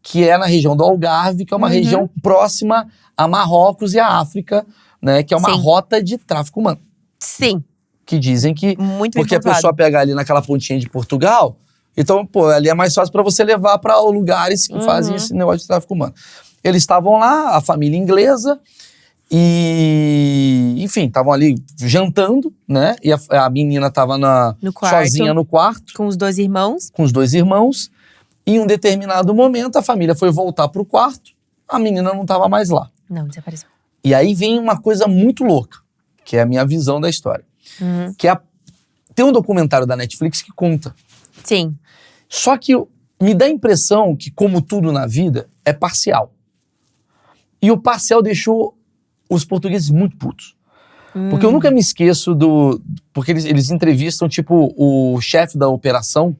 que é na região do Algarve, que é uma região próxima a Marrocos e a África, né? Que é uma rota de tráfico humano. Sim. Que dizem que… Muito porque a pessoa pega ali naquela pontinha de Portugal, então, ali é mais fácil para você levar para lugares que fazem esse negócio de tráfico humano. Eles estavam lá, a família inglesa, e, enfim, estavam ali jantando, né? E a menina estava sozinha no quarto. Com os 2 irmãos. Com os 2 irmãos. E em um determinado momento, a família foi voltar pro quarto, a menina não estava mais lá. Não, desapareceu. E aí vem uma coisa muito louca, que é a minha visão da história. Que tem um documentário da Netflix que conta. Sim. Só que Me dá a impressão que, como tudo na vida, é parcial. E o parcial deixou os portugueses muito putos. Porque eu nunca me esqueço porque eles entrevistam, tipo, o chefe da operação,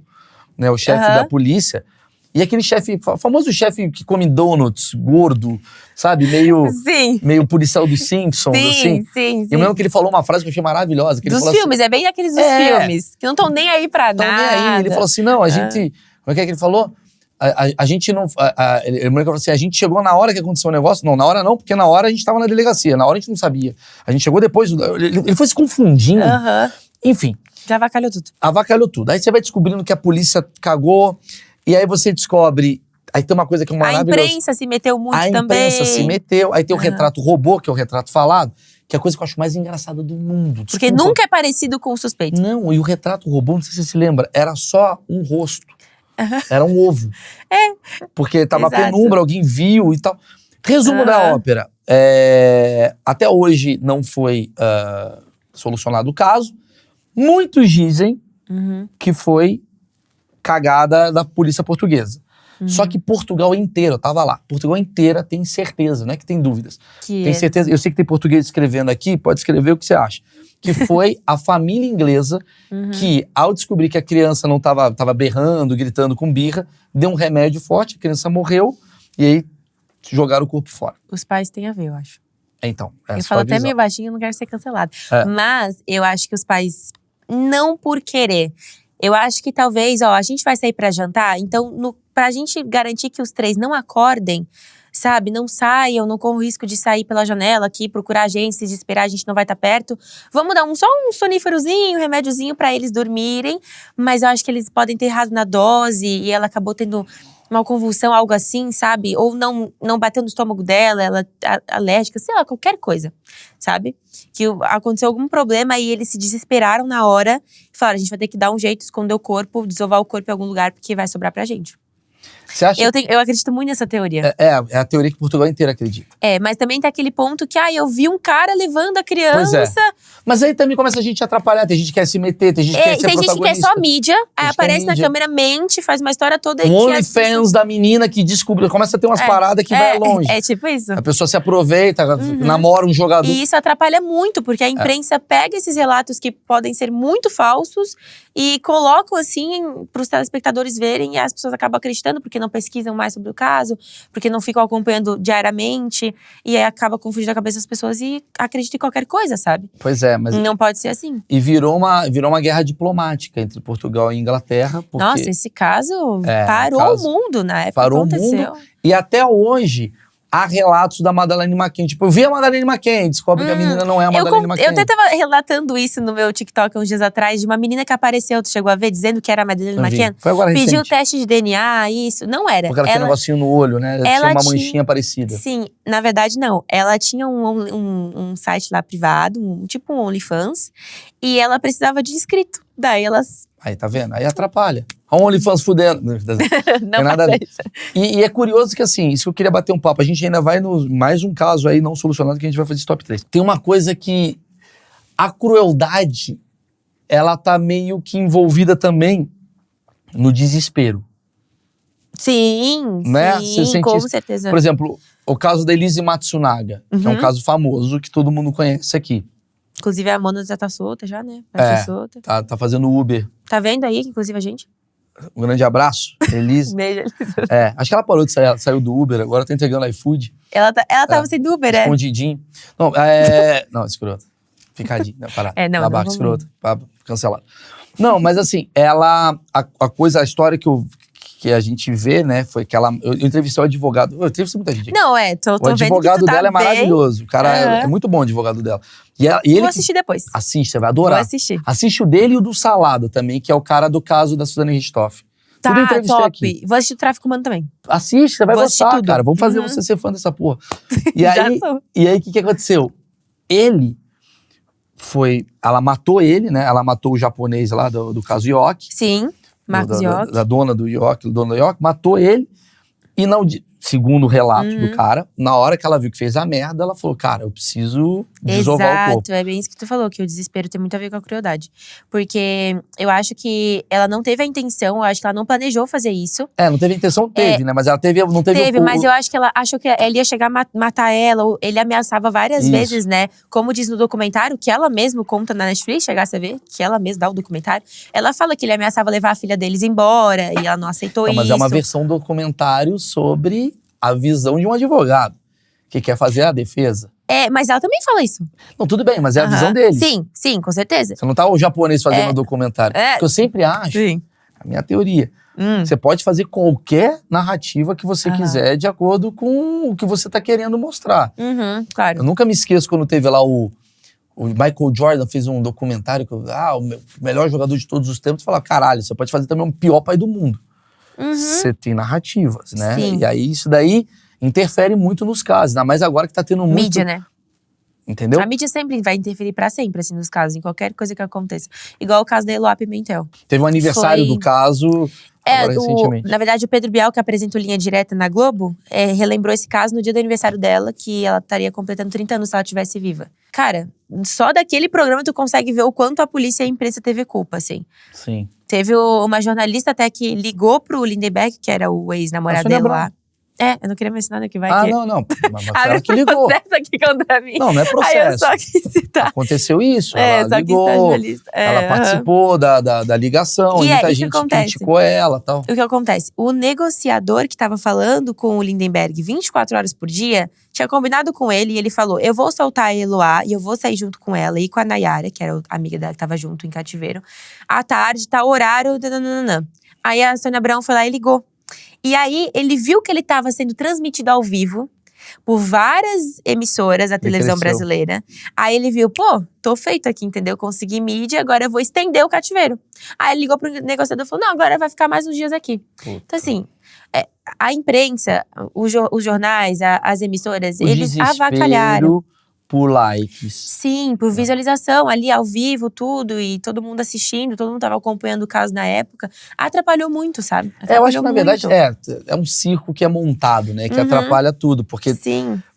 né? O chefe da polícia. E aquele chefe, famoso chefe que come donuts, gordo, sabe? Meio policial dos Simpsons, assim. Sim. Eu lembro que ele falou uma frase que eu achei maravilhosa. Que ele Dos falou filmes, assim, é bem aqueles dos filmes. Que não estão nem aí pra nada. Não nem aí. Ele falou assim, não, a gente... Como é que ele falou? A gente não... Ele falou assim, a gente chegou na hora que aconteceu o negócio. Não, na hora não, porque na hora a gente tava na delegacia. Na hora a gente não sabia. A gente chegou depois... Ele foi se confundindo. Enfim. Já avacalhou tudo. Avacalhou tudo. Aí você vai descobrindo que a polícia cagou. E aí você descobre... Aí tem uma coisa que é maravilhosa. A imprensa se meteu muito também. A imprensa se meteu. Aí tem o retrato robô, que é o retrato falado. Que é a coisa que eu acho mais engraçada do mundo. Desculpa. Porque nunca é parecido com o suspeito. Não, e o retrato robô, não sei se você se lembra, era só um rosto. Era um ovo. Porque tava penumbra, alguém viu e tal. Resumo da ópera. Até hoje não foi solucionado o caso. Muitos dizem que foi cagada da polícia portuguesa. Só que Portugal inteira, eu tava lá, Portugal inteira tem certeza, não é que tem dúvidas. Tem certeza, eu sei que tem português escrevendo aqui, pode escrever o que você acha. Que foi a família inglesa que, ao descobrir que a criança não tava berrando, gritando com birra, deu um remédio forte, a criança morreu, e aí jogaram o corpo fora. Os pais têm a ver, eu acho. Então, eu falo até meio baixinho, não quero ser cancelado. Mas eu acho que os pais, não por querer, eu acho que talvez, a gente vai sair pra jantar, então pra gente garantir que os 3 não acordem, sabe, não saiam, não corram o risco de sair pela janela aqui, procurar a gente, se desesperar, a gente não vai estar perto. Vamos dar só um soníferozinho, um remédiozinho pra eles dormirem, mas eu acho que eles podem ter errado na dose e ela acabou tendo uma convulsão, algo assim, sabe? Ou não bateu no estômago dela, ela alérgica, sei lá, qualquer coisa, sabe? Que aconteceu algum problema e eles se desesperaram na hora e falaram, a gente vai ter que dar um jeito, esconder o corpo, desovar o corpo em algum lugar, porque vai sobrar pra gente. Você acha? Eu acredito muito nessa teoria. É a teoria que Portugal inteira acredita. Mas também tem aquele ponto que, eu vi um cara levando a criança. Pois é. Mas aí também começa a gente a atrapalhar, tem gente que quer se meter, tem gente que quer ser protagonista. Tem gente que é só mídia, aí aparece na câmera, mente, faz uma história toda. Um OnlyFans da menina que descobre, começa a ter umas paradas que vai longe. É tipo isso. A pessoa se aproveita, namora um jogador. E isso atrapalha muito, porque a imprensa pega esses relatos que podem ser muito falsos e colocam assim para os telespectadores verem e as pessoas acabam acreditando, porque não pesquisam mais sobre o caso, porque não ficam acompanhando diariamente e aí acaba confundindo a cabeça das pessoas e acreditam em qualquer coisa, sabe? Pois é, mas... Não pode ser assim. E virou uma guerra diplomática entre Portugal e Inglaterra. Porque, nossa, esse caso parou o mundo na época. Parou o mundo. E até hoje... há relatos da Madeleine McCann. Tipo, eu vi a Madeleine McCann, descobre que a menina não é a Madeleine McCann. Eu até tava relatando isso no meu TikTok uns dias atrás, de uma menina que apareceu, tu chegou a ver, dizendo que era a Madeleine McCann. Foi agora recente. Pediu teste de DNA, isso. Não era. Porque ela tinha um negocinho no olho, né? Ela tinha uma manchinha parecida. Sim, na verdade não. Ela tinha um site lá privado, tipo um OnlyFans, e ela precisava de inscrito. Daí elas... Aí, tá vendo? Aí atrapalha. A OnlyFans fudendo. Não nada faça isso. E é curioso que, assim, isso que eu queria bater um papo. A gente ainda vai no mais um caso aí não solucionado que a gente vai fazer esse top 3. Tem uma coisa que a crueldade, ela tá meio que envolvida também no desespero. Sim, né? sim, com certeza. Por exemplo, o caso da Elise Matsunaga, que é um caso famoso que todo mundo conhece aqui. Inclusive a Mona já tá solta já, né? Vai ser solta. Tá fazendo Uber. Tá vendo aí, inclusive a gente? Um grande abraço, Elise. Beijo, Elise. Acho que ela parou de sair, ela saiu do Uber, agora tá entregando iFood. Ela tava sendo Uber, escondidinho. Não, não, escroto. Ficadinho, não, parado. Não, babaca, escroto. Cancelado. Não, mas assim, a história que a gente vê, né, foi que ela... Eu entrevistei o advogado... Eu entrevistei muita gente aqui. Não, tô o advogado dela é maravilhoso. O cara é muito bom, o advogado dela. E ele vou assistir depois. Assiste, você vai adorar. Vou assistir. Assiste o dele e o do Salada também, que é o cara do caso da Suzane Richthofen. Tá, top. Aqui. Vou assistir o Tráfico Humano também. Assiste, você vai gostar, cara. Vamos fazer você ser fã dessa porra. E aí, o que aconteceu? Ela matou ele, né? Ela matou o japonês lá do caso Yoki. Sim, Marcos Yoki. Da dona do Yoki, matou ele. E segundo o relato do cara, na hora que ela viu que fez a merda, ela falou, cara, eu preciso desovar o corpo. Exato, é bem isso que tu falou, que o desespero tem muito a ver com a crueldade. Porque eu acho que ela não teve a intenção, eu acho que ela não planejou fazer isso. Não teve intenção, né? Mas ela não teve… Teve, mas eu acho que ela achou que ele ia chegar a matar ela, ou ele ameaçava várias vezes, né? Como diz no documentário, que ela mesma conta na Netflix, chegasse a ver, que ela mesma dá o documentário. Ela fala que ele ameaçava levar a filha deles embora, e ela não aceitou isso. Mas é uma versão do documentário sobre a visão de um advogado que quer fazer a defesa. Mas ela também fala isso. Não, tudo bem, mas é a visão deles. Sim, com certeza. Você não tá o japonês fazendo um documentário. Porque eu sempre acho, a minha teoria, você pode fazer qualquer narrativa que você quiser de acordo com o que você tá querendo mostrar. Claro. Eu nunca me esqueço quando teve lá o Michael Jordan fez um documentário que o melhor jogador de todos os tempos. Fala, caralho, você pode fazer também o pior pai do mundo. Você tem narrativas, né? Sim. E aí isso daí interfere muito nos casos, ainda mais agora que tá tendo muito… Mídia, né? Entendeu? A mídia sempre vai interferir pra sempre, assim, nos casos, em qualquer coisa que aconteça. Igual o caso da Eloá Pimentel. Teve um aniversário do caso agora recentemente. Na verdade, o Pedro Bial, que apresenta o Linha Direta na Globo, relembrou esse caso no dia do aniversário dela, que ela estaria completando 30 anos se ela estivesse viva. Cara, só daquele programa tu consegue ver o quanto a polícia e a imprensa teve culpa, assim. Sim. Teve uma jornalista até que ligou pro Lindenberg, que era o ex-namorado dela lá. Eu não queria mencionar, né, que vai que… Não. Mas ela que ligou. Processo aqui contra mim. Não é processo. Aí eu só quis citar. Aconteceu isso, ela só ligou, quis jornalista. ela participou da ligação, E muita que gente acontece? criticou ela e tal. O que acontece? O negociador que estava falando com o Lindenberg 24 horas por dia, tinha combinado com ele e ele falou, eu vou soltar a Eloá e eu vou sair junto com ela e com a Nayara, que era a amiga dela que estava junto em cativeiro, à tarde, tá o horário, nananana. Aí a Sônia Abrão foi lá e ligou. E aí, ele viu que ele estava sendo transmitido ao vivo por várias emissoras da televisão brasileira. Aí ele viu, tô feito aqui, entendeu? Consegui mídia, agora eu vou estender o cativeiro. Aí ele ligou pro negociador e falou, não, agora vai ficar mais uns dias aqui. Puta. Então assim, a imprensa, os jornais, as emissoras, eles avacalharam. Por likes. Sim, por visualização, ali ao vivo, tudo, e todo mundo assistindo, todo mundo tava acompanhando o caso na época. Atrapalhou muito, sabe? Eu acho que, na verdade, é um circo que é montado, né? Que atrapalha tudo, porque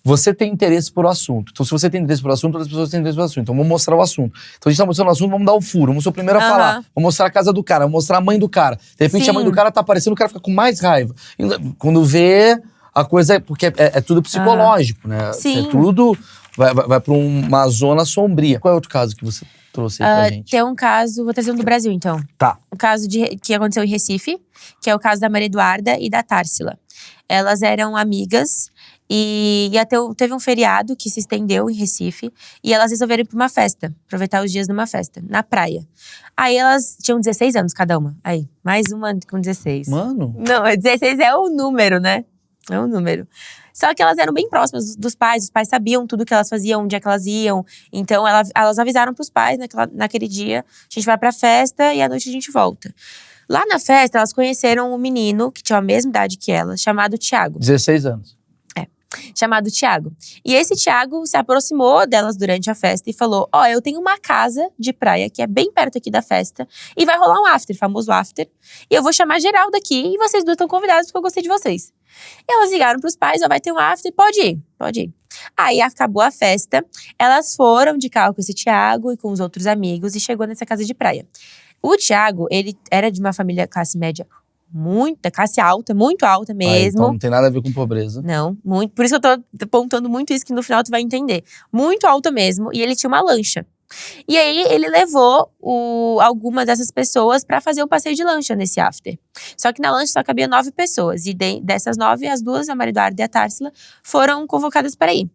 você tem interesse por assunto. Então, se você tem interesse por assunto, outras pessoas têm interesse por assunto. Então, vamos mostrar o assunto. Então, a gente tá mostrando o assunto, vamos dar o furo. Vamos ser o primeiro a falar. Vamos mostrar a casa do cara, vamos mostrar a mãe do cara. De repente, a mãe do cara tá aparecendo, o cara fica com mais raiva. Quando vê… A coisa porque é tudo psicológico, né? Sim. É tudo… Vai pra uma zona sombria. Qual é outro caso que você trouxe aí pra gente? Tem um caso, vou trazer um do Brasil, então. Tá. Um caso que aconteceu em Recife, que é o caso da Maria Eduarda e da Társila. Elas eram amigas e teve um feriado que se estendeu em Recife. E elas resolveram ir pra uma festa, aproveitar os dias numa festa, na praia. Aí elas tinham 16 anos cada uma. Aí, mais uma com 16. Mano. Não, 16 é o número, né? É um número. Só que elas eram bem próximas dos pais. Os pais sabiam tudo que elas faziam, onde é que elas iam. Então, elas avisaram pros pais naquele dia. A gente vai pra festa e à noite a gente volta. Lá na festa, elas conheceram um menino que tinha a mesma idade que elas, chamado Thiago. 16 anos. Chamado Thiago. E esse Thiago se aproximou delas durante a festa e falou, eu tenho uma casa de praia que é bem perto aqui da festa e vai rolar um after, famoso after. E eu vou chamar geral daqui e vocês duas estão convidadas porque eu gostei de vocês. E elas ligaram pros pais, vai ter um after, pode ir. Aí acabou a festa, elas foram de carro com esse Thiago e com os outros amigos e chegou nessa casa de praia. O Thiago, ele era de uma família classe média classe alta, muito alta mesmo. Então não tem nada a ver com pobreza. Não, muito. Por isso que eu tô apontando muito isso, que no final tu vai entender. Muito alta mesmo, e ele tinha uma lancha. E aí, ele levou algumas dessas pessoas pra fazer um passeio de lancha nesse after. Só que na lancha só cabia 9 pessoas. E dessas 9, as duas, a Maria Eduarda e a Társila, foram convocadas para ir.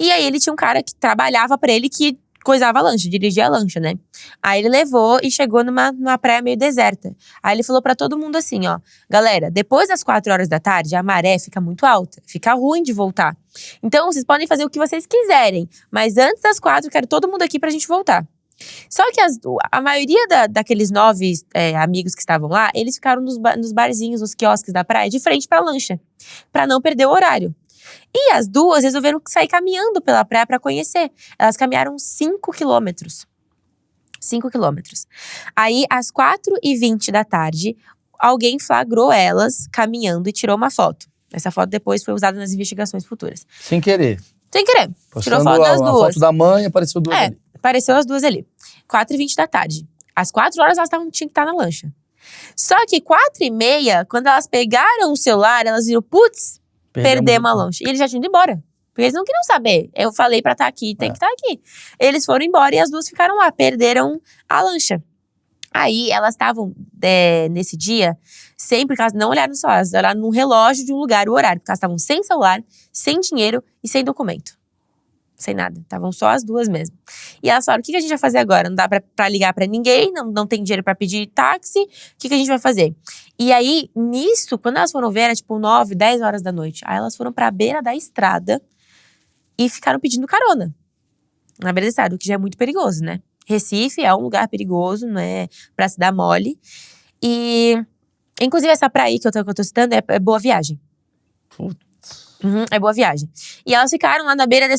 E aí, ele tinha um cara que trabalhava pra ele, que coisava a lancha, dirigia a lancha, né? Aí ele levou e chegou numa praia meio deserta. Aí ele falou pra todo mundo assim, galera, depois das 4 horas da tarde, a maré fica muito alta, fica ruim de voltar. Então, vocês podem fazer o que vocês quiserem, mas antes das 4, eu quero todo mundo aqui pra gente voltar. Só que a maioria daqueles 9 amigos que estavam lá, eles ficaram nos barzinhos, nos quiosques da praia, de frente pra lancha, pra não perder o horário. E as duas resolveram sair caminhando pela praia pra conhecer. Elas caminharam 5 quilômetros. 5 quilômetros. Aí, às 4h20 da tarde, alguém flagrou elas caminhando e tirou uma foto. Essa foto depois foi usada nas investigações futuras. Sem querer. Sem querer. Tirou Postando foto das duas. a foto da mãe, apareceu duas ali. Apareceu as duas ali. 4h20 da tarde. Às 4 horas elas tinham que estar na lancha. Só que 4h30, quando elas pegaram o celular, elas viram, putz, perdemos a lancha. E eles já tinham ido embora. Porque eles não queriam saber. Eu falei pra estar aqui, tem que estar aqui. Eles foram embora e as duas ficaram lá, perderam a lancha. Aí, elas estavam, nesse dia, sempre que elas não olharam no celular, elas olharam no relógio de um lugar, o horário. Porque elas estavam sem celular, sem dinheiro e sem documento. Sem nada. Estavam só as duas mesmo. E elas falaram, o que a gente vai fazer agora? Não dá pra ligar pra ninguém, não tem dinheiro pra pedir táxi. O que a gente vai fazer? E aí, nisso, quando elas foram ver, era tipo 9, 10 horas da noite. Aí elas foram pra beira da estrada e ficaram pedindo carona. Na beira da estrada, o que já é muito perigoso, né? Recife é um lugar perigoso, não é pra se dar mole. E, inclusive, essa praia aí que eu tô citando é Boa Viagem. É Boa Viagem. E elas ficaram lá na beira da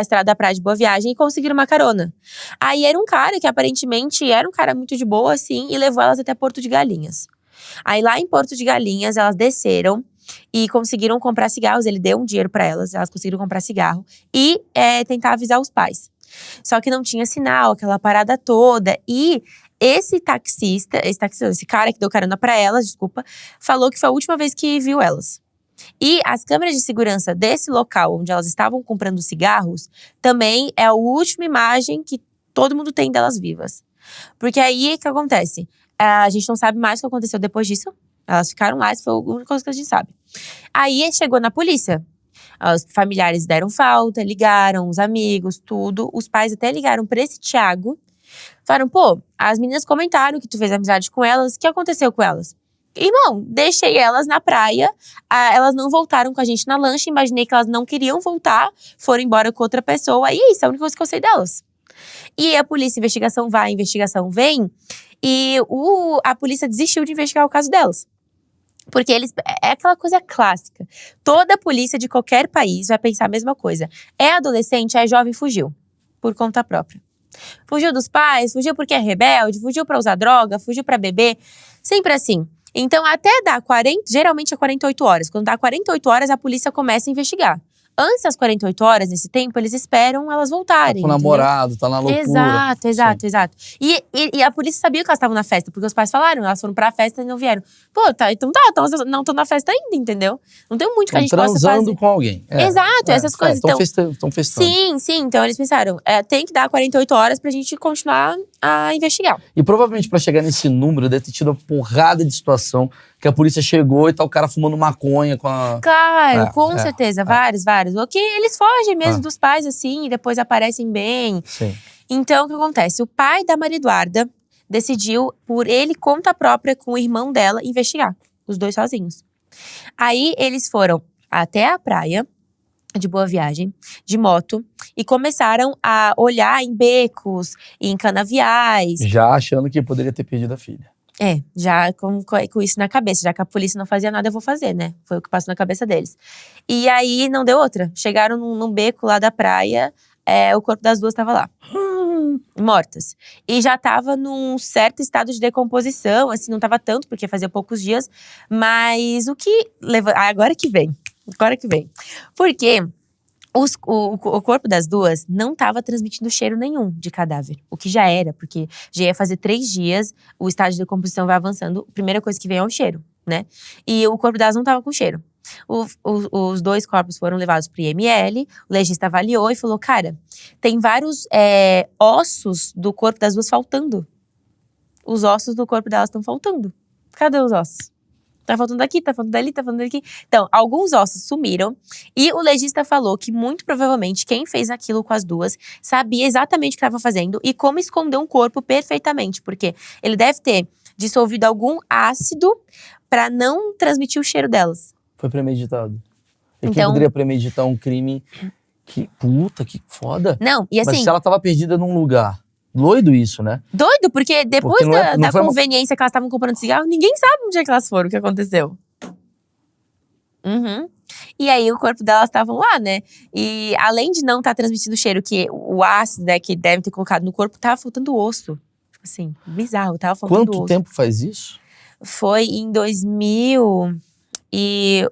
estrada da praia de Boa Viagem e conseguiram uma carona. Aí era um cara que aparentemente era um cara muito de boa, assim, e levou elas até Porto de Galinhas. Aí lá em Porto de Galinhas, elas desceram e conseguiram comprar cigarros. Ele deu um dinheiro pra elas conseguiram comprar cigarro e tentar avisar os pais. Só que não tinha sinal, aquela parada toda. E esse cara que deu carona pra elas, falou que foi a última vez que viu elas. E as câmeras de segurança desse local onde elas estavam comprando cigarros também é a última imagem que todo mundo tem delas vivas. Porque aí, o que acontece? A gente não sabe mais o que aconteceu depois disso. Elas ficaram lá, isso foi a única coisa que a gente sabe. Aí, chegou na polícia. Os familiares deram falta, ligaram, os amigos, tudo. Os pais até ligaram pra esse Thiago. Falaram, pô, as meninas comentaram que tu fez amizade com elas. O que aconteceu com elas? Irmão, deixei elas na praia, elas não voltaram com a gente na lancha, imaginei que elas não queriam voltar, foram embora com outra pessoa, e é isso, é a única coisa que eu sei delas. E a polícia, investigação vai, investigação vem, e a polícia desistiu de investigar o caso delas. Porque é aquela coisa clássica. Toda polícia de qualquer país vai pensar a mesma coisa. É adolescente, é jovem, fugiu. Por conta própria. Fugiu dos pais, fugiu porque é rebelde, fugiu pra usar droga, fugiu pra beber. Sempre assim. Então, até dar geralmente é 48 horas. Quando dá 48 horas, a polícia começa a investigar. Antes das 48 horas, nesse tempo, eles esperam elas voltarem. Tá com o namorado, tá na loucura. Exato. E a polícia sabia que elas estavam na festa, porque os pais falaram, elas foram pra festa e não vieram. Pô, então não estão na festa ainda, entendeu? Não tem muito que a gente possa fazer. Transando com alguém. Exato, essas coisas. Estão festando. Sim. Então eles pensaram, tem que dar 48 horas pra gente continuar a investigar. E provavelmente pra chegar nesse número, deve ter tido uma porrada de situação que a polícia chegou e tá o cara fumando maconha com a… Claro, com certeza. Vários. O que eles fogem mesmo dos pais, assim, e depois aparecem bem. Sim. Então, o que acontece? O pai da Maria Eduarda decidiu, por ele, conta própria, com o irmão dela, investigar. Os dois sozinhos. Aí, eles foram até a praia de Boa Viagem, de moto, e começaram a olhar em becos, em canaviais. Já achando que poderia ter perdido a filha. Já com isso na cabeça. Já que a polícia não fazia nada, eu vou fazer, né? Foi o que passou na cabeça deles. E aí, não deu outra. Chegaram num beco lá da praia, o corpo das duas estava lá. Mortas. E já estava num certo estado de decomposição, assim, não estava tanto, porque fazia poucos dias. Mas o que leva… Agora que vem. Porque… O corpo das duas não estava transmitindo cheiro nenhum de cadáver. O que já era, porque já ia fazer 3 dias, o estágio de decomposição vai avançando, a primeira coisa que vem é o cheiro, né? E o corpo delas não estava com cheiro. Os 2 corpos foram levados para o IML, o legista avaliou e falou, cara, tem vários ossos do corpo das duas faltando. Os ossos do corpo delas estão faltando. Cadê os ossos? Tá faltando aqui, tá faltando ali, tá faltando aqui. Então, alguns ossos sumiram. E o legista falou que, muito provavelmente, quem fez aquilo com as duas sabia exatamente o que estava fazendo e como esconder um corpo perfeitamente. Porque ele deve ter dissolvido algum ácido para não transmitir o cheiro delas. Foi premeditado. E quem poderia premeditar um crime que… Puta, que foda. Não, e assim… Mas se ela tava perdida num lugar… Doido isso, né? Doido, porque depois da conveniência que elas estavam comprando cigarro, ninguém sabe onde é que elas foram, o que aconteceu. E aí, o corpo delas estavam lá, né? E além de não estar transmitindo cheiro, que o ácido, né, que deve ter colocado no corpo, tava faltando osso. Tipo assim, bizarro, tava faltando osso. Quanto tempo faz isso? Foi em 2000 e…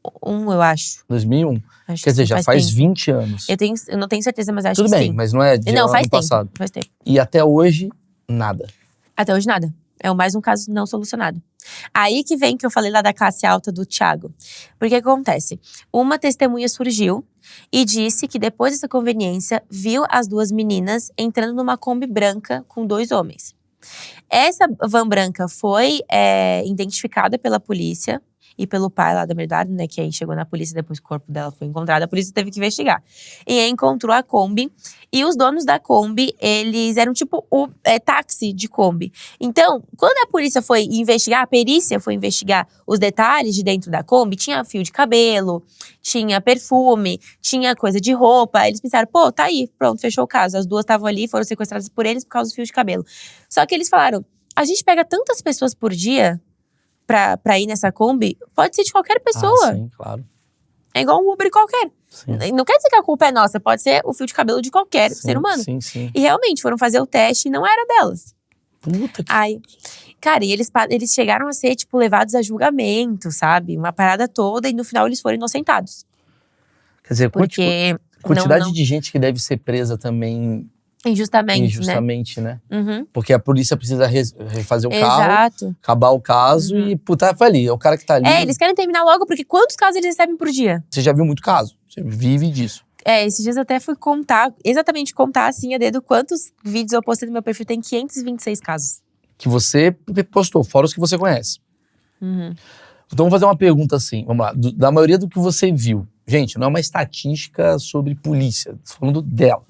Eu acho. 2001? Acho Quer dizer, que já faz tempo. 20 anos. Eu não tenho certeza, mas acho Tudo que bem, sim. mas não é de Não, faz ano tempo. passado. Faz tempo. E até hoje, nada. Até hoje nada. É mais um caso não solucionado. Aí que vem que eu falei lá da classe alta do Thiago. Porque o que acontece? Uma testemunha surgiu e disse que depois dessa conveniência, viu as duas meninas entrando numa Kombi branca com 2 homens. Essa van branca foi identificada pela polícia e pelo pai lá da verdade, né? Que aí chegou na polícia, depois que o corpo dela foi encontrado, a polícia teve que investigar. E aí encontrou a Kombi. E os donos da Kombi, eles eram tipo o táxi de Kombi. Então, quando a polícia foi investigar, a perícia foi investigar os detalhes de dentro da Kombi, tinha fio de cabelo, tinha perfume, tinha coisa de roupa. Eles pensaram, pô, tá aí, pronto, fechou o caso. As duas estavam ali, foram sequestradas por eles por causa do fio de cabelo. Só que eles falaram, a gente pega tantas pessoas por dia pra ir nessa Kombi, pode ser de qualquer pessoa. Ah, sim, claro. É igual um Uber qualquer. Sim. Não quer dizer que a culpa é nossa, pode ser o fio de cabelo de qualquer ser humano. Sim, sim. E realmente, foram fazer o teste e não era delas. Puta que… Aí, cara, e eles chegaram a ser, tipo, levados a julgamento, sabe? Uma parada toda, e no final eles foram inocentados. Quer dizer, Porque quantidade de gente que deve ser presa também… Injustamente, né? Uhum. Porque a polícia precisa refazer o carro, Exato. acabar o caso e, puta, foi ali. É o cara que tá ali. Eles querem terminar logo, porque quantos casos eles recebem por dia? Você já viu muito caso. Você vive disso. Esses dias eu até fui exatamente contar assim a dedo quantos vídeos eu postei no meu perfil. Tem 526 casos. Que você postou, fora os que você conhece. Uhum. Então vamos fazer uma pergunta assim, vamos lá. Da maioria do que você viu. Gente, não é uma estatística sobre polícia. Tô falando dela.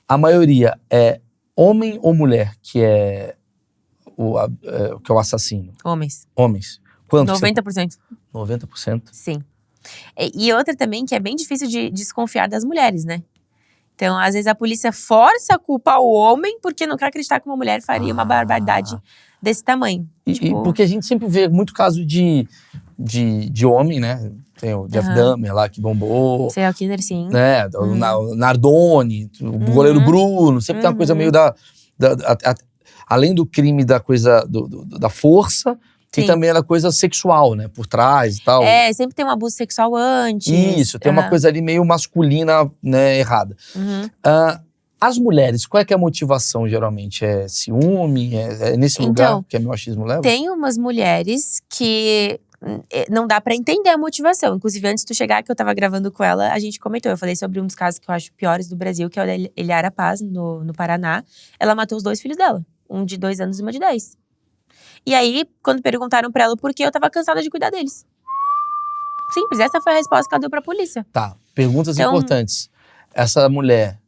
A maioria é homem ou mulher que é o assassino? Homens. Homens. Quanto? 90%. 90%? Sim. E outra também que é bem difícil de desconfiar das mulheres, né? Então, às vezes a polícia força a culpa ao homem porque não quer acreditar que uma mulher faria uma barbaridade desse tamanho. E porque a gente sempre vê muito caso de homem, né? Tem o Jeff Dahmer lá que bombou. Serial killer, sim. Né? O Nardone, o goleiro Bruno. Sempre tem uma coisa meio além do crime da coisa da força, tem também a coisa sexual, né? Por trás e tal. Sempre tem um abuso sexual antes. Isso, tem uma coisa ali meio masculina, né, errada. As mulheres, qual é que é a motivação, geralmente? É ciúme? É nesse lugar que a machismo leva? Tem umas mulheres que não dá pra entender a motivação. Inclusive, antes de tu chegar, que eu tava gravando com ela, a gente comentou. Eu falei sobre um dos casos que eu acho piores do Brasil, que é o da Eliara Paz, no Paraná. Ela matou os 2 filhos dela. Um de 2 anos e uma de 10. E aí, quando perguntaram pra ela por quê, eu tava cansada de cuidar deles. Simples, essa foi a resposta que ela deu pra polícia. Tá, perguntas importantes. Essa mulher,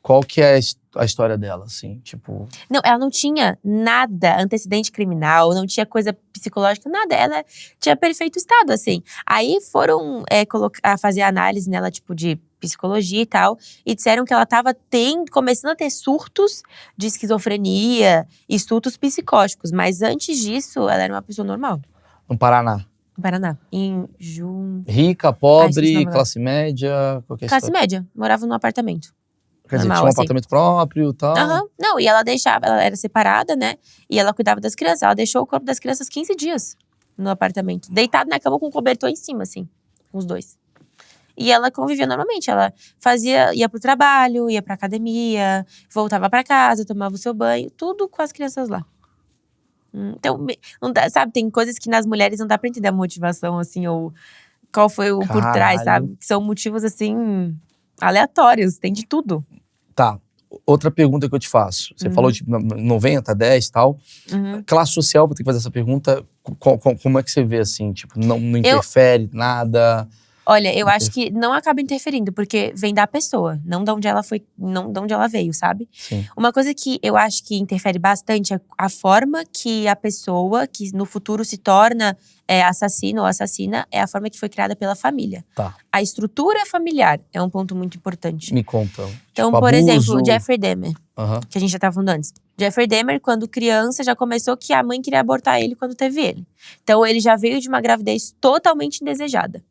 qual que é a história dela, assim, tipo… Não, ela não tinha nada, antecedente criminal, não tinha coisa psicológica, nada. Ela tinha perfeito estado, assim. Aí foram fazer análise nela, tipo, de psicologia e tal, e disseram que ela tava começando a ter surtos de esquizofrenia e surtos psicóticos. Mas antes disso, ela era uma pessoa normal. No Paraná? No Paraná. Em junho… Rica, pobre, classe média… Classe média. Morava num apartamento. Quer dizer, normal, tinha um assim. apartamento próprio e tal. Não, e ela era separada, né? E ela cuidava das crianças. Ela deixou o corpo das crianças 15 dias no apartamento. Deitado na cama com o cobertor em cima, assim. Com os 2. E ela convivia normalmente. Ela ia pro trabalho, ia pra academia, voltava pra casa, tomava o seu banho. Tudo com as crianças lá. Então, não dá, sabe? Tem coisas que nas mulheres não dá pra entender a motivação, assim. Ou qual foi o por trás, sabe? Que são motivos, assim… aleatórios, tem de tudo. Tá, outra pergunta que eu te faço. Você falou de 90, 10 e tal. Classe social, vou ter que fazer essa pergunta. Como é que você vê, assim? Tipo, não interfere nada? Olha, eu acho que não acaba interferindo, porque vem da pessoa, não de onde ela foi, não de onde ela veio, sabe? Sim. Uma coisa que eu acho que interfere bastante é a forma que a pessoa, que no futuro se torna assassino ou assassina, é a forma que foi criada pela família. Tá. A estrutura familiar é um ponto muito importante. Me conta. Então, tipo, por abuso… exemplo, Jeffrey Dahmer, que a gente já estava falando antes. Jeffrey Dahmer, quando criança, já começou que a mãe queria abortar ele quando teve ele. Então, ele já veio de uma gravidez totalmente indesejada.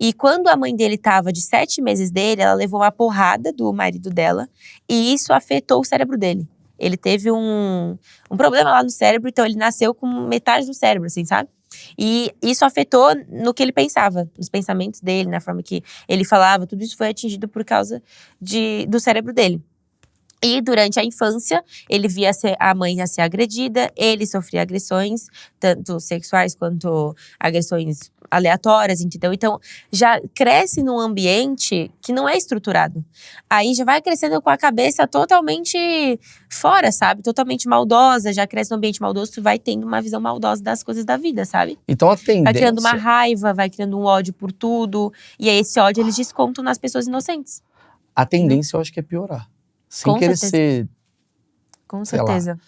E quando a mãe dele estava de 7 meses dele, ela levou uma porrada do marido dela. E isso afetou o cérebro dele. Ele teve um problema lá no cérebro, então ele nasceu com metade do cérebro, assim, sabe? E isso afetou no que ele pensava, nos pensamentos dele, na forma que ele falava. Tudo isso foi atingido por causa do cérebro dele. E durante a infância, ele via a mãe a ser agredida, ele sofria agressões, tanto sexuais quanto agressões aleatórias, entendeu? Então, já cresce num ambiente que não é estruturado. Aí já vai crescendo com a cabeça totalmente fora, sabe? Totalmente maldosa, já cresce num ambiente maldoso, tu vai tendo uma visão maldosa das coisas da vida, sabe? Então a tendência… Vai criando uma raiva, vai criando um ódio por tudo. E aí esse ódio eles descontam nas pessoas inocentes. A tendência eu acho que é piorar. Sem Com querer certeza. ser… Com sei lá, certeza.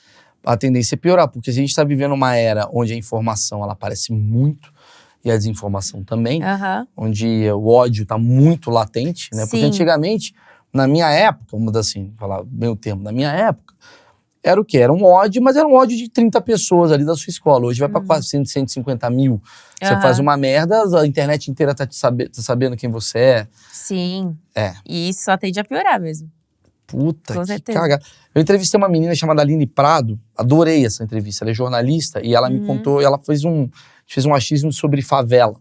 a tendência é piorar, porque a gente está vivendo uma era onde a informação ela aparece muito e a desinformação também, onde o ódio está muito latente, né? Porque antigamente, na minha época, vamos assim, falar bem o termo, na minha época, era o quê? Era um ódio, mas era um ódio de 30 pessoas ali da sua escola. Hoje vai para 400, 150 mil. Você faz uma merda, a internet inteira tá sabendo quem você é. Sim. É. E isso só tende a piorar mesmo. Puta, com que certeza. cagada. Eu entrevistei uma menina chamada Aline Prado, adorei essa entrevista, ela é jornalista, e ela me contou, ela fez um achismo sobre favela.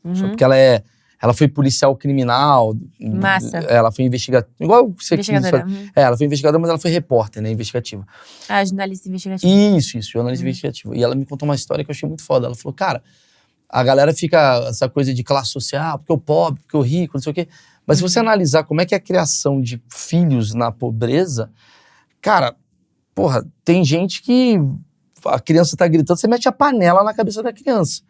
Porque ela foi policial criminal. Massa. Ela foi investigadora. Igual você Investigadora. ela foi investigadora, mas ela foi repórter, né? Investigativa. Ah, jornalista investigativa. Isso, jornalista investigativa. E ela me contou uma história que eu achei muito foda. Ela falou, cara, a galera fica essa coisa de classe social, porque o pobre, porque o rico, não sei o quê. Mas se você analisar como é que é a criação de filhos na pobreza, cara, porra, tem gente que a criança tá gritando, você mete a panela na cabeça da criança.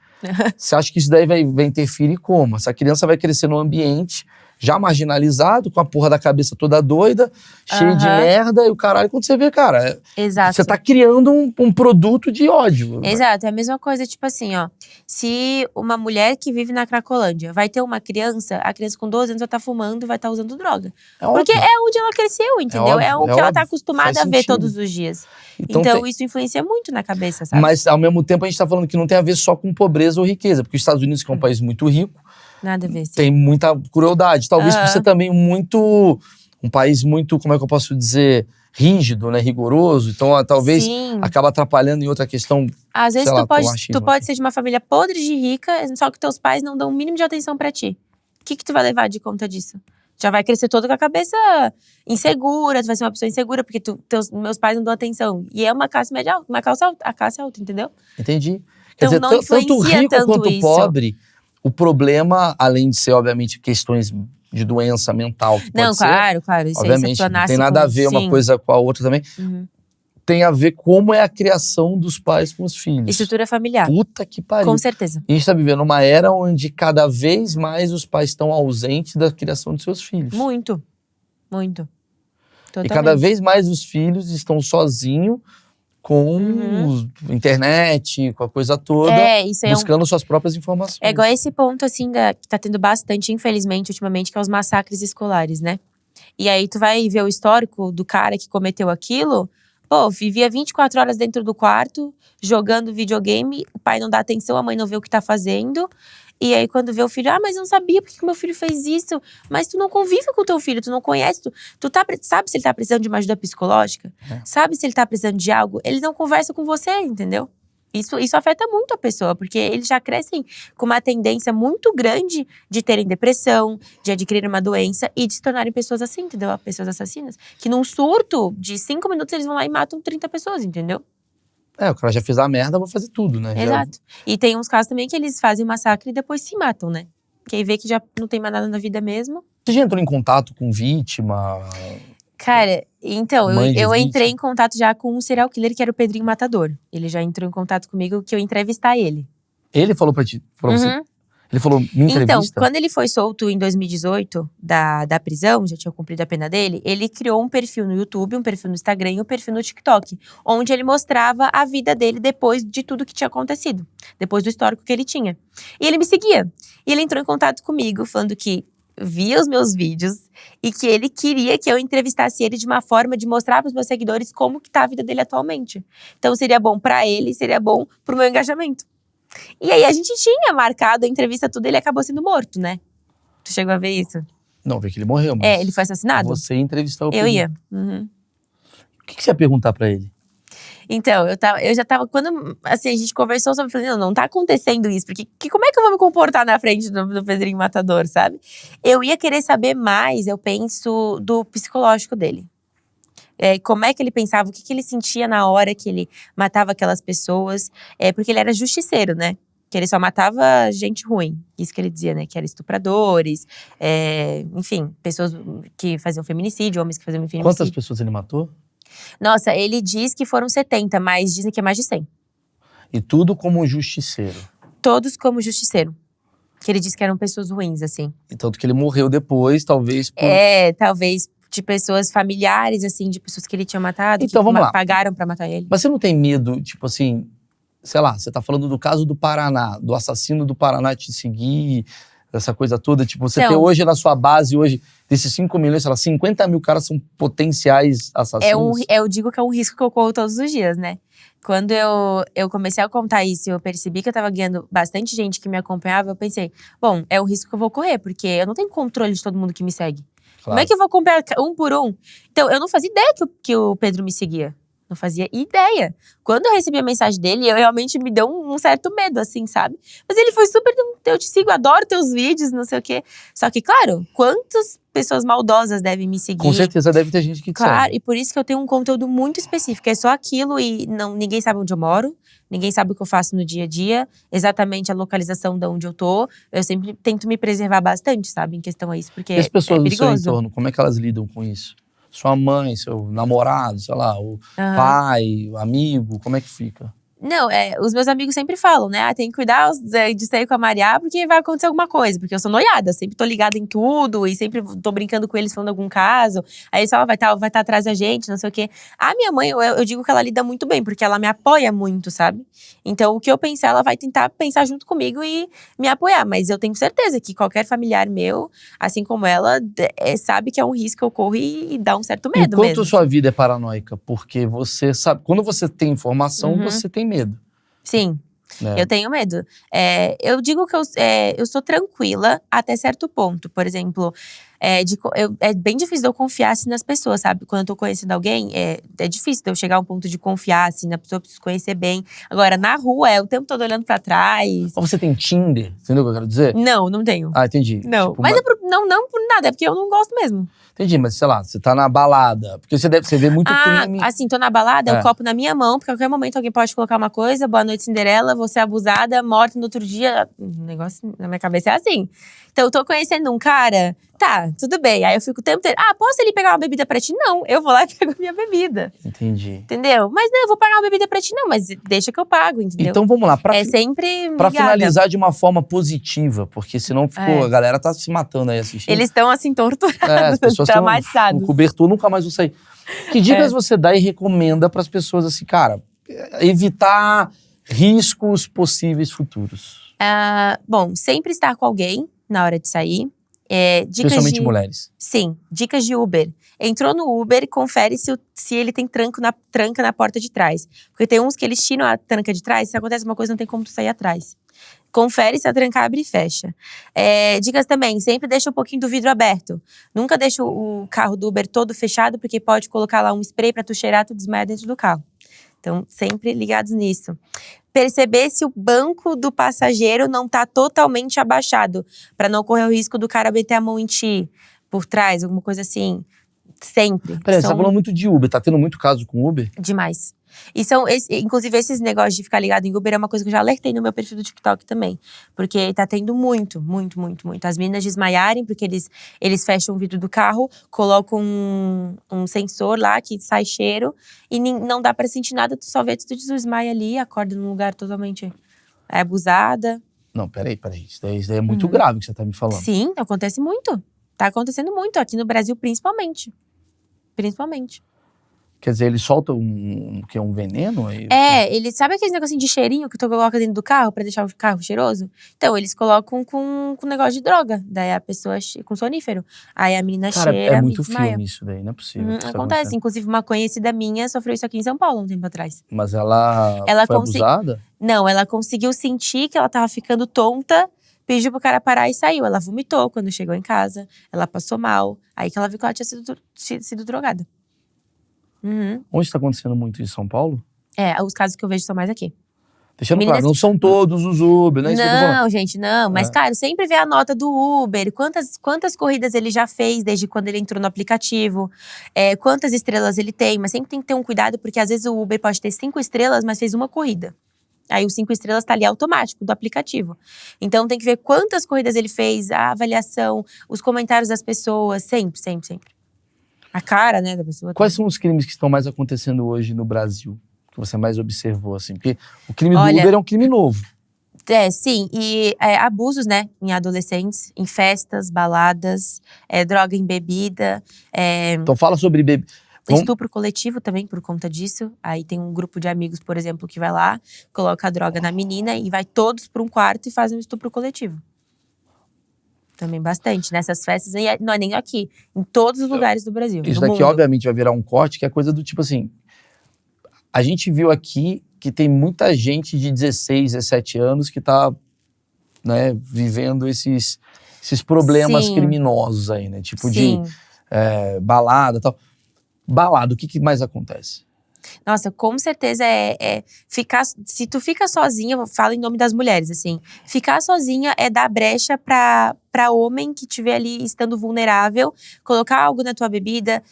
Você acha que isso daí vai interferir como? Essa criança vai crescer num ambiente já marginalizado, com a porra da cabeça toda doida, cheio de merda, e o caralho, quando você vê, cara, você tá criando um produto de ódio. Exato, é a mesma coisa, tipo assim, ó, se uma mulher que vive na Cracolândia vai ter uma criança, a criança com 12 anos vai estar fumando, vai estar usando droga. Porque é onde ela cresceu, entendeu? É o que ela tá acostumada a ver todos os dias. Então isso influencia muito na cabeça, sabe? Mas, ao mesmo tempo, a gente tá falando que não tem a ver só com pobreza ou riqueza, porque os Estados Unidos, que é um país muito rico, nada a ver, sim. Tem muita crueldade. Talvez por ser também um país muito, como é que eu posso dizer, rígido, né, rigoroso. Então, talvez acaba atrapalhando em outra questão. Às vezes tu pode ser de uma família podre de rica, só que teus pais não dão o mínimo de atenção pra ti. O que tu vai levar de conta disso? Já vai crescer todo com a cabeça insegura, tu vai ser uma pessoa insegura, porque meus pais não dão atenção. E é uma classe média alta, a classe alta, entendeu? Entendi. Quer dizer, não tanto rico quanto isso. pobre, o problema, além de ser, obviamente, questões de doença mental, que pode ser, claro. Isso obviamente, não tem nada a ver uma coisa com a outra também. Tem a ver como é a criação dos pais com os filhos. Estrutura familiar. Puta que pariu. Com certeza. E a gente tá vivendo uma era onde cada vez mais os pais estão ausentes da criação dos seus filhos. Muito. Totalmente. E cada vez mais os filhos estão sozinhos com internet, com a coisa toda, buscando suas próprias informações. É igual esse ponto, assim, que tá tendo bastante, infelizmente, ultimamente, que é os massacres escolares, né? E aí tu vai ver o histórico do cara que cometeu aquilo, vivia 24 horas dentro do quarto, jogando videogame, o pai não dá atenção, a mãe não vê o que tá fazendo. E aí, quando vê o filho, mas eu não sabia porque que meu filho fez isso. Mas tu não convive com o teu filho, tu não conhece. Sabe se ele tá precisando de uma ajuda psicológica? Sabe se ele tá precisando de algo? Ele não conversa com você, entendeu? Isso afeta muito a pessoa, porque eles já crescem com uma tendência muito grande de terem depressão, de adquirir uma doença e de se tornarem pessoas assim, entendeu? Pessoas assassinas. Que num surto de 5 minutos eles vão lá e matam 30 pessoas, entendeu? O cara já fez a merda, vou fazer tudo, né? Exato. E tem uns casos também que eles fazem o massacre e depois se matam, né? Que aí vê que já não tem mais nada na vida mesmo. Você já entrou em contato com vítima? Cara, então, eu entrei em contato já com um serial killer que era o Pedrinho Matador. Ele já entrou em contato comigo que eu ia entrevistar ele. Ele falou pra ti? Pra você? Ele falou, me entrevista? Então, quando ele foi solto em 2018 da prisão, já tinha cumprido a pena dele, ele criou um perfil no YouTube, um perfil no Instagram e um perfil no TikTok, onde ele mostrava a vida dele depois de tudo que tinha acontecido, depois do histórico que ele tinha. E ele me seguia. E ele entrou em contato comigo, falando que via os meus vídeos e que ele queria que eu entrevistasse ele de uma forma de mostrar para os meus seguidores como que tá a vida dele atualmente. Então seria bom para ele, seria bom pro meu engajamento. E aí a gente tinha marcado a entrevista tudo, ele acabou sendo morto, né? Tu chegou a ver isso? Não, vi que ele morreu, mas… ele foi assassinado. Você entrevistou o Eu ia. O que você ia perguntar pra ele? Então, eu já tava, quando assim, a gente conversou sobre, eu falei, não tá acontecendo isso, porque como é que eu vou me comportar na frente do Pedrinho Matador, sabe? Eu ia querer saber mais, eu penso, do psicológico dele. Como é que ele pensava, o que ele sentia na hora que ele matava aquelas pessoas. Porque ele era justiceiro, né? Que ele só matava gente ruim. Isso que ele dizia, né? Que eram estupradores, enfim, pessoas que faziam feminicídio, homens que faziam feminicídio. Quantas pessoas ele matou? Nossa, ele diz que foram 70, mas dizem que é mais de 100. E tudo como justiceiro. Todos como justiceiro. Que ele disse que eram pessoas ruins, assim. E tanto que ele morreu depois, talvez por… Talvez de pessoas familiares, assim, de pessoas que ele tinha matado. Então, que vamos lá. Pagaram pra matar ele. Mas você não tem medo, tipo assim… Sei lá, você tá falando do caso do Paraná, do assassino do Paraná te seguir, essa coisa toda. Tipo, você tem hoje na sua base, hoje, desses 5 milhões, sei lá, 50 mil caras são potenciais assassinos. Eu digo que é um risco que eu corro todos os dias, né? Quando eu comecei a contar isso, eu percebi que eu tava ganhando bastante gente que me acompanhava, eu pensei, bom, é o risco que eu vou correr, porque eu não tenho controle de todo mundo que me segue. Claro. Como é que eu vou acompanhar um por um? Então, eu não fazia ideia que o Pedro me seguia. Não fazia ideia. Quando eu recebi a mensagem dele, eu realmente me deu um certo medo, assim, sabe? Mas ele foi super, eu te sigo, adoro teus vídeos, não sei o quê. Só que, claro, quantas pessoas maldosas devem me seguir? Com certeza deve ter gente que te Claro, segue. E por isso que eu tenho um conteúdo muito específico. É só aquilo e ninguém sabe onde eu moro. Ninguém sabe o que eu faço no dia a dia. Exatamente a localização de onde eu tô. Eu sempre tento me preservar bastante, sabe? Em questão a isso, porque E as pessoas é do seu perigoso. entorno, como é que elas lidam com isso? Sua mãe, seu namorado, sei lá, o pai, o amigo, como é que fica? Não, os meus amigos sempre falam, né? Tem que cuidar de sair com a Mariá porque vai acontecer alguma coisa. Porque eu sou noiada, sempre tô ligada em tudo e sempre tô brincando com eles falando algum caso. Aí eles falam, vai tá atrás da gente, não sei o quê. A minha mãe, eu digo que ela lida muito bem, porque ela me apoia muito, sabe? Então, o que eu pensar, ela vai tentar pensar junto comigo e me apoiar. Mas eu tenho certeza que qualquer familiar meu, assim como ela, sabe que é um risco que eu corro e dá um certo medo mesmo. Enquanto sua vida é paranoica, porque você sabe… Quando você tem informação, você tem medo. Sim, eu tenho medo. Eu digo que eu sou tranquila até certo ponto. Por exemplo, é bem difícil de eu confiar assim, nas pessoas, sabe? Quando eu tô conhecendo alguém, é difícil de eu chegar a um ponto de confiar assim, na pessoa, eu preciso conhecer bem. Agora, na rua, o tempo todo olhando pra trás. Mas você tem Tinder? Entendeu o que eu quero dizer? Não tenho. Ah, entendi. Não, tipo, mas não por nada, é porque eu não gosto mesmo. Entendi, mas sei lá, você tá na balada. Porque você vê muito crime. Assim, tô na balada, o copo na minha mão, porque a qualquer momento alguém pode colocar uma coisa, boa noite Cinderela, vou ser abusada, morta no outro dia. O negócio na minha cabeça é assim. Então, eu tô conhecendo um cara, tá, tudo bem. Aí eu fico o tempo inteiro, posso ele pegar uma bebida pra ti? Não, eu vou lá e pego a minha bebida. Entendi. Entendeu? Mas não, eu vou pagar uma bebida pra ti, não, mas deixa que eu pago, entendeu? Então vamos lá. Sempre pra ligada. finalizar de uma forma positiva, porque senão ficou, a galera tá se matando aí assistindo. Eles estão assim, torturados, as pessoas traumatizados. No cobertor, nunca mais vou sair. Que dicas você dá e recomenda pras pessoas assim, cara, evitar riscos possíveis futuros? Bom, sempre estar com alguém na hora de sair. Principalmente mulheres. Sim, dicas de Uber. Entrou no Uber e confere se ele tem tranca na porta de trás. Porque tem uns que eles tiram a tranca de trás, se acontece uma coisa não tem como tu sair atrás. Confere se a tranca abre e fecha. Dicas também, sempre deixa um pouquinho do vidro aberto. Nunca deixa o carro do Uber todo fechado, porque pode colocar lá um spray pra tu cheirar, tu desmaia dentro do carro. Então, sempre ligados nisso. Perceber se o banco do passageiro não tá totalmente abaixado, para não correr o risco do cara meter a mão em ti, por trás, alguma coisa assim. Sempre. Peraí, você tá falando muito de Uber, tá tendo muito caso com Uber? Demais. E inclusive, esses negócios de ficar ligado em Uber é uma coisa que eu já alertei no meu perfil do TikTok também. Porque tá tendo muito. As meninas desmaiarem, porque eles fecham o vidro do carro, colocam um sensor lá que sai cheiro e não dá pra sentir nada, tu só vê, tu desmaia ali, acorda num lugar totalmente abusada. Não, peraí. Isso daí é muito grave que você tá me falando. Sim, acontece muito. Tá acontecendo muito, aqui no Brasil principalmente. Quer dizer, ele solta um veneno? Ele sabe aquele negocinho de cheirinho que tu coloca dentro do carro pra deixar o carro cheiroso? Então, eles colocam com negócio de droga. Daí a pessoa com sonífero. Aí a menina cheira é muito e desmaia. filme isso daí, não é possível. Acontece. Inclusive, uma conhecida minha sofreu isso aqui em São Paulo um tempo atrás. Mas ela foi abusada? Não, ela conseguiu sentir que ela tava ficando tonta, pediu pro cara parar e saiu. Ela vomitou quando chegou em casa, ela passou mal. Aí que ela viu que ela tinha sido drogada. Onde está acontecendo muito isso? Em São Paulo? Os casos que eu vejo são mais aqui. Deixando Meninas- claro, não são todos os Uber, não é isso que eu tô falando. Não, gente, não. Mas, cara, sempre vê a nota do Uber. Quantas corridas ele já fez desde quando ele entrou no aplicativo. Quantas estrelas ele tem. Mas sempre tem que ter um cuidado, porque às vezes o Uber pode ter 5 estrelas, mas fez uma corrida. Aí os 5 estrelas tá ali automático, do aplicativo. Então tem que ver quantas corridas ele fez, a avaliação, os comentários das pessoas. Sempre, sempre, sempre. A cara, né, da pessoa. Quais são os crimes que estão mais acontecendo hoje no Brasil? Que você mais observou, assim? Porque o crime do Olha, Uber é um crime novo. Sim. E abusos, né, em adolescentes, em festas, baladas, droga em bebida. Então fala sobre bebê. Estupro coletivo também, por conta disso. Aí tem um grupo de amigos, por exemplo, que vai lá, coloca a droga na menina e vai todos para um quarto e fazem um estupro coletivo. Também bastante. Nessas festas, e não é nem aqui. Em todos os lugares do Brasil. Isso do daqui, mundo. obviamente, vai virar um corte, que é coisa do tipo assim… A gente viu aqui que tem muita gente de 16, 17 anos que tá, né, vivendo esses problemas Sim. criminosos aí, né? Tipo Sim. de balada e tal. Balada, o que mais acontece? Nossa, com certeza ficar… Se tu fica sozinha, eu falo em nome das mulheres, assim. Ficar sozinha é dar brecha pra homem que estiver ali estando vulnerável, colocar algo na tua bebida,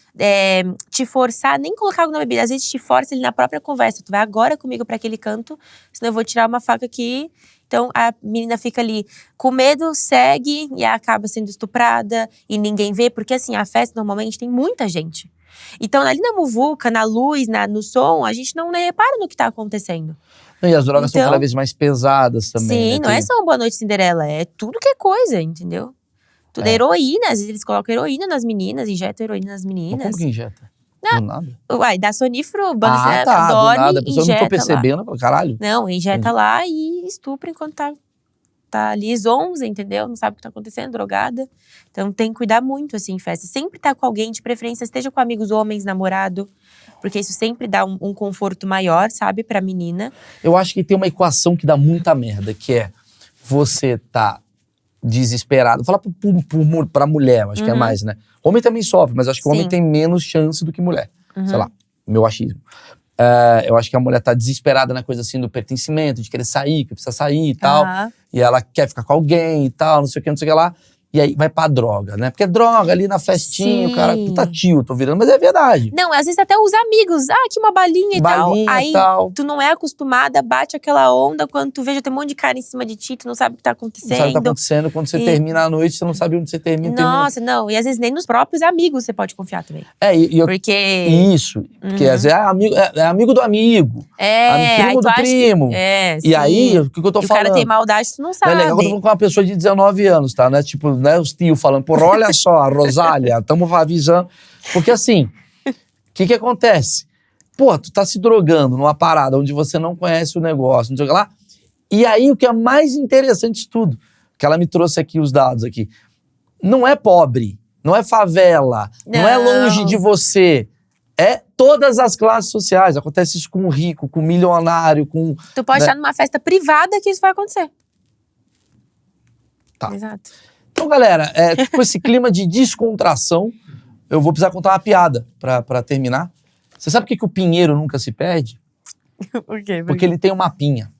te forçar, nem colocar algo na bebida, às vezes te força ali na própria conversa. Tu vai agora comigo pra aquele canto, senão eu vou tirar uma faca aqui. Então a menina fica ali com medo, segue e acaba sendo estuprada e ninguém vê, porque assim, a festa normalmente tem muita gente. Então, ali na muvuca, na luz, no som, a gente não repara no que tá acontecendo. E as drogas são cada vez mais pesadas também, Sim, né? não é só um Boa Noite Cinderela, é tudo que é coisa, entendeu? Tudo é heroína, às vezes eles colocam heroína nas meninas, injetam heroína nas meninas. Mas como que injeta? Do nada? Uai, dá sonífero, Boa Noite Cinderela, Tá, do dorme, nada. A pessoa não tô injeta percebendo, caralho. Não, injeta lá e estupra enquanto tá ali zonza, entendeu? Não sabe o que tá acontecendo, drogada. Então tem que cuidar muito, assim, em festa. Sempre tá com alguém, de preferência, esteja com amigos homens, namorado. Porque isso sempre dá um conforto maior, sabe, pra menina. Eu acho que tem uma equação que dá muita merda, que é você tá desesperado. Vou falar pra mulher, acho que é mais, né? Homem também sofre, mas acho que o homem tem menos chance do que mulher. Sei lá, meu achismo. Eu acho que a mulher tá desesperada na coisa assim do pertencimento, de querer sair, que precisa sair e tal. E ela quer ficar com alguém e tal, não sei o que, não sei o que lá. E aí vai pra droga, né? Porque droga ali na festinha, o cara, puta tio, tô virando, mas é verdade. Não, às vezes até os amigos, aqui uma balinha e tal. Aí tu não é acostumada, bate aquela onda, quando tu vê, já tem um monte de cara em cima de ti, tu não sabe o que tá acontecendo. Não sabe o que tá acontecendo, quando você termina a noite, você não sabe onde você termina. Nossa, não, e às vezes nem nos próprios amigos você pode confiar também. Porque às vezes é amigo do amigo. Primo do primo. E aí, o que eu tô falando? O cara tem maldade, tu não sabe. É legal quando eu tô falando com uma pessoa de 19 anos, tá? Né? Tipo, né, os tios falando, porra, olha só, a Rosália, estamos avisando. Porque assim, o que acontece? Pô, tu tá se drogando numa parada onde você não conhece o negócio, não sei o que lá. E aí, o que é mais interessante de tudo, que ela me trouxe aqui os dados aqui, não é pobre, não é favela, não é longe de você. É todas as classes sociais. Acontece isso com o rico, com o milionário, com… Tu pode estar numa festa privada que isso vai acontecer. Tá. Exato. Então, galera, com esse clima de descontração, eu vou precisar contar uma piada pra terminar. Você sabe por que o pinheiro nunca se perde? Por quê? Porque ele tem uma pinha.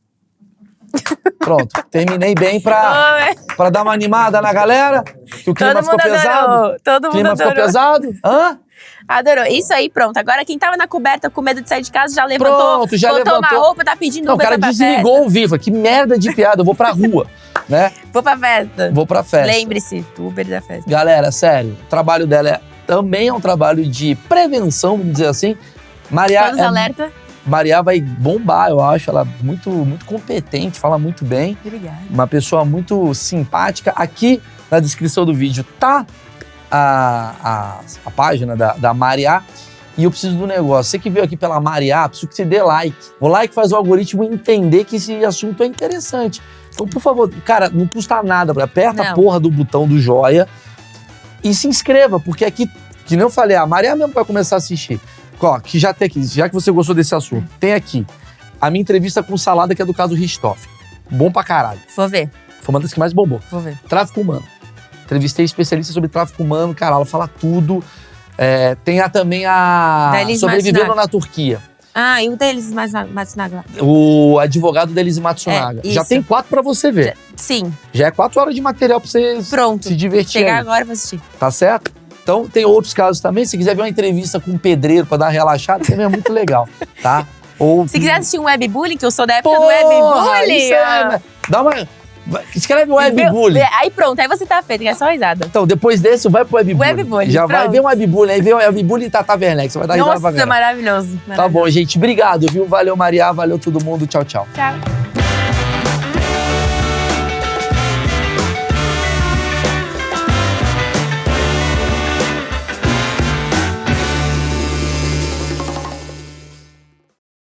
Pronto, terminei bem pra dar uma animada na galera. Que o clima ficou pesado. Todo mundo clima ficou pesado. Hã? Adorou. Isso aí, pronto. Agora quem tava na coberta com medo de sair de casa já levantou. Pronto, já botou levantou. uma roupa, tá pedindo Não, o cara desligou o vivo. Que merda de piada. Eu vou pra rua, né? Vou pra festa. Vou pra festa. Lembre-se, Uber da festa. Galera, sério, o trabalho dela também é um trabalho de prevenção, vamos dizer assim. Todos alerta. Maria vai bombar, eu acho. Ela é muito, muito competente, fala muito bem. Obrigada. Uma pessoa muito simpática. Aqui na descrição do vídeo tá a página da Maria. E eu preciso do negócio. Você que veio aqui pela Maria, preciso que você dê like. O like faz o algoritmo entender que esse assunto é interessante. Então, por favor, cara, não custa nada. Aperta a porra do botão do joia e se inscreva, porque aqui, que nem eu falei, a Maria mesmo vai começar a assistir. Ó, que já tem aqui, já que você gostou desse assunto, tem aqui a minha entrevista com o Salada, que é do caso Richthofen. Bom pra caralho. Vou ver. Foi uma das que mais bombou. Vou ver. Tráfico humano. Entrevistei especialista sobre tráfico humano, cara, ela fala tudo. Tem também a Sobrevivendo na Turquia. Ah, e o deles, Matsunaga. O advogado deles Matsunaga. Já isso. tem 4 pra você ver. Sim, Já é 4 horas de material pra você pronto. se divertir. Chegar aí, agora pra assistir. tá certo? Então tem outros casos também. Se quiser ver uma entrevista com um pedreiro pra dar uma relaxada, também é muito legal, tá? Ou Se quiser assistir um webbullying, que eu sou da época do Porra, webbullying. isso é, dá uma... Escreve webbullying. Aí pronto, aí você tá feito, que é só risada. Então, depois desse, vai pro webbullying. Webbullying, Já vai pronto. ver um webbullying, aí vem o webbullying e Tata Werneck. Você vai dar risada pra Nossa, galera. maravilhoso. Tá bom, gente. Obrigado, viu? Valeu, Maria. Valeu todo mundo. Tchau, tchau. Tchau.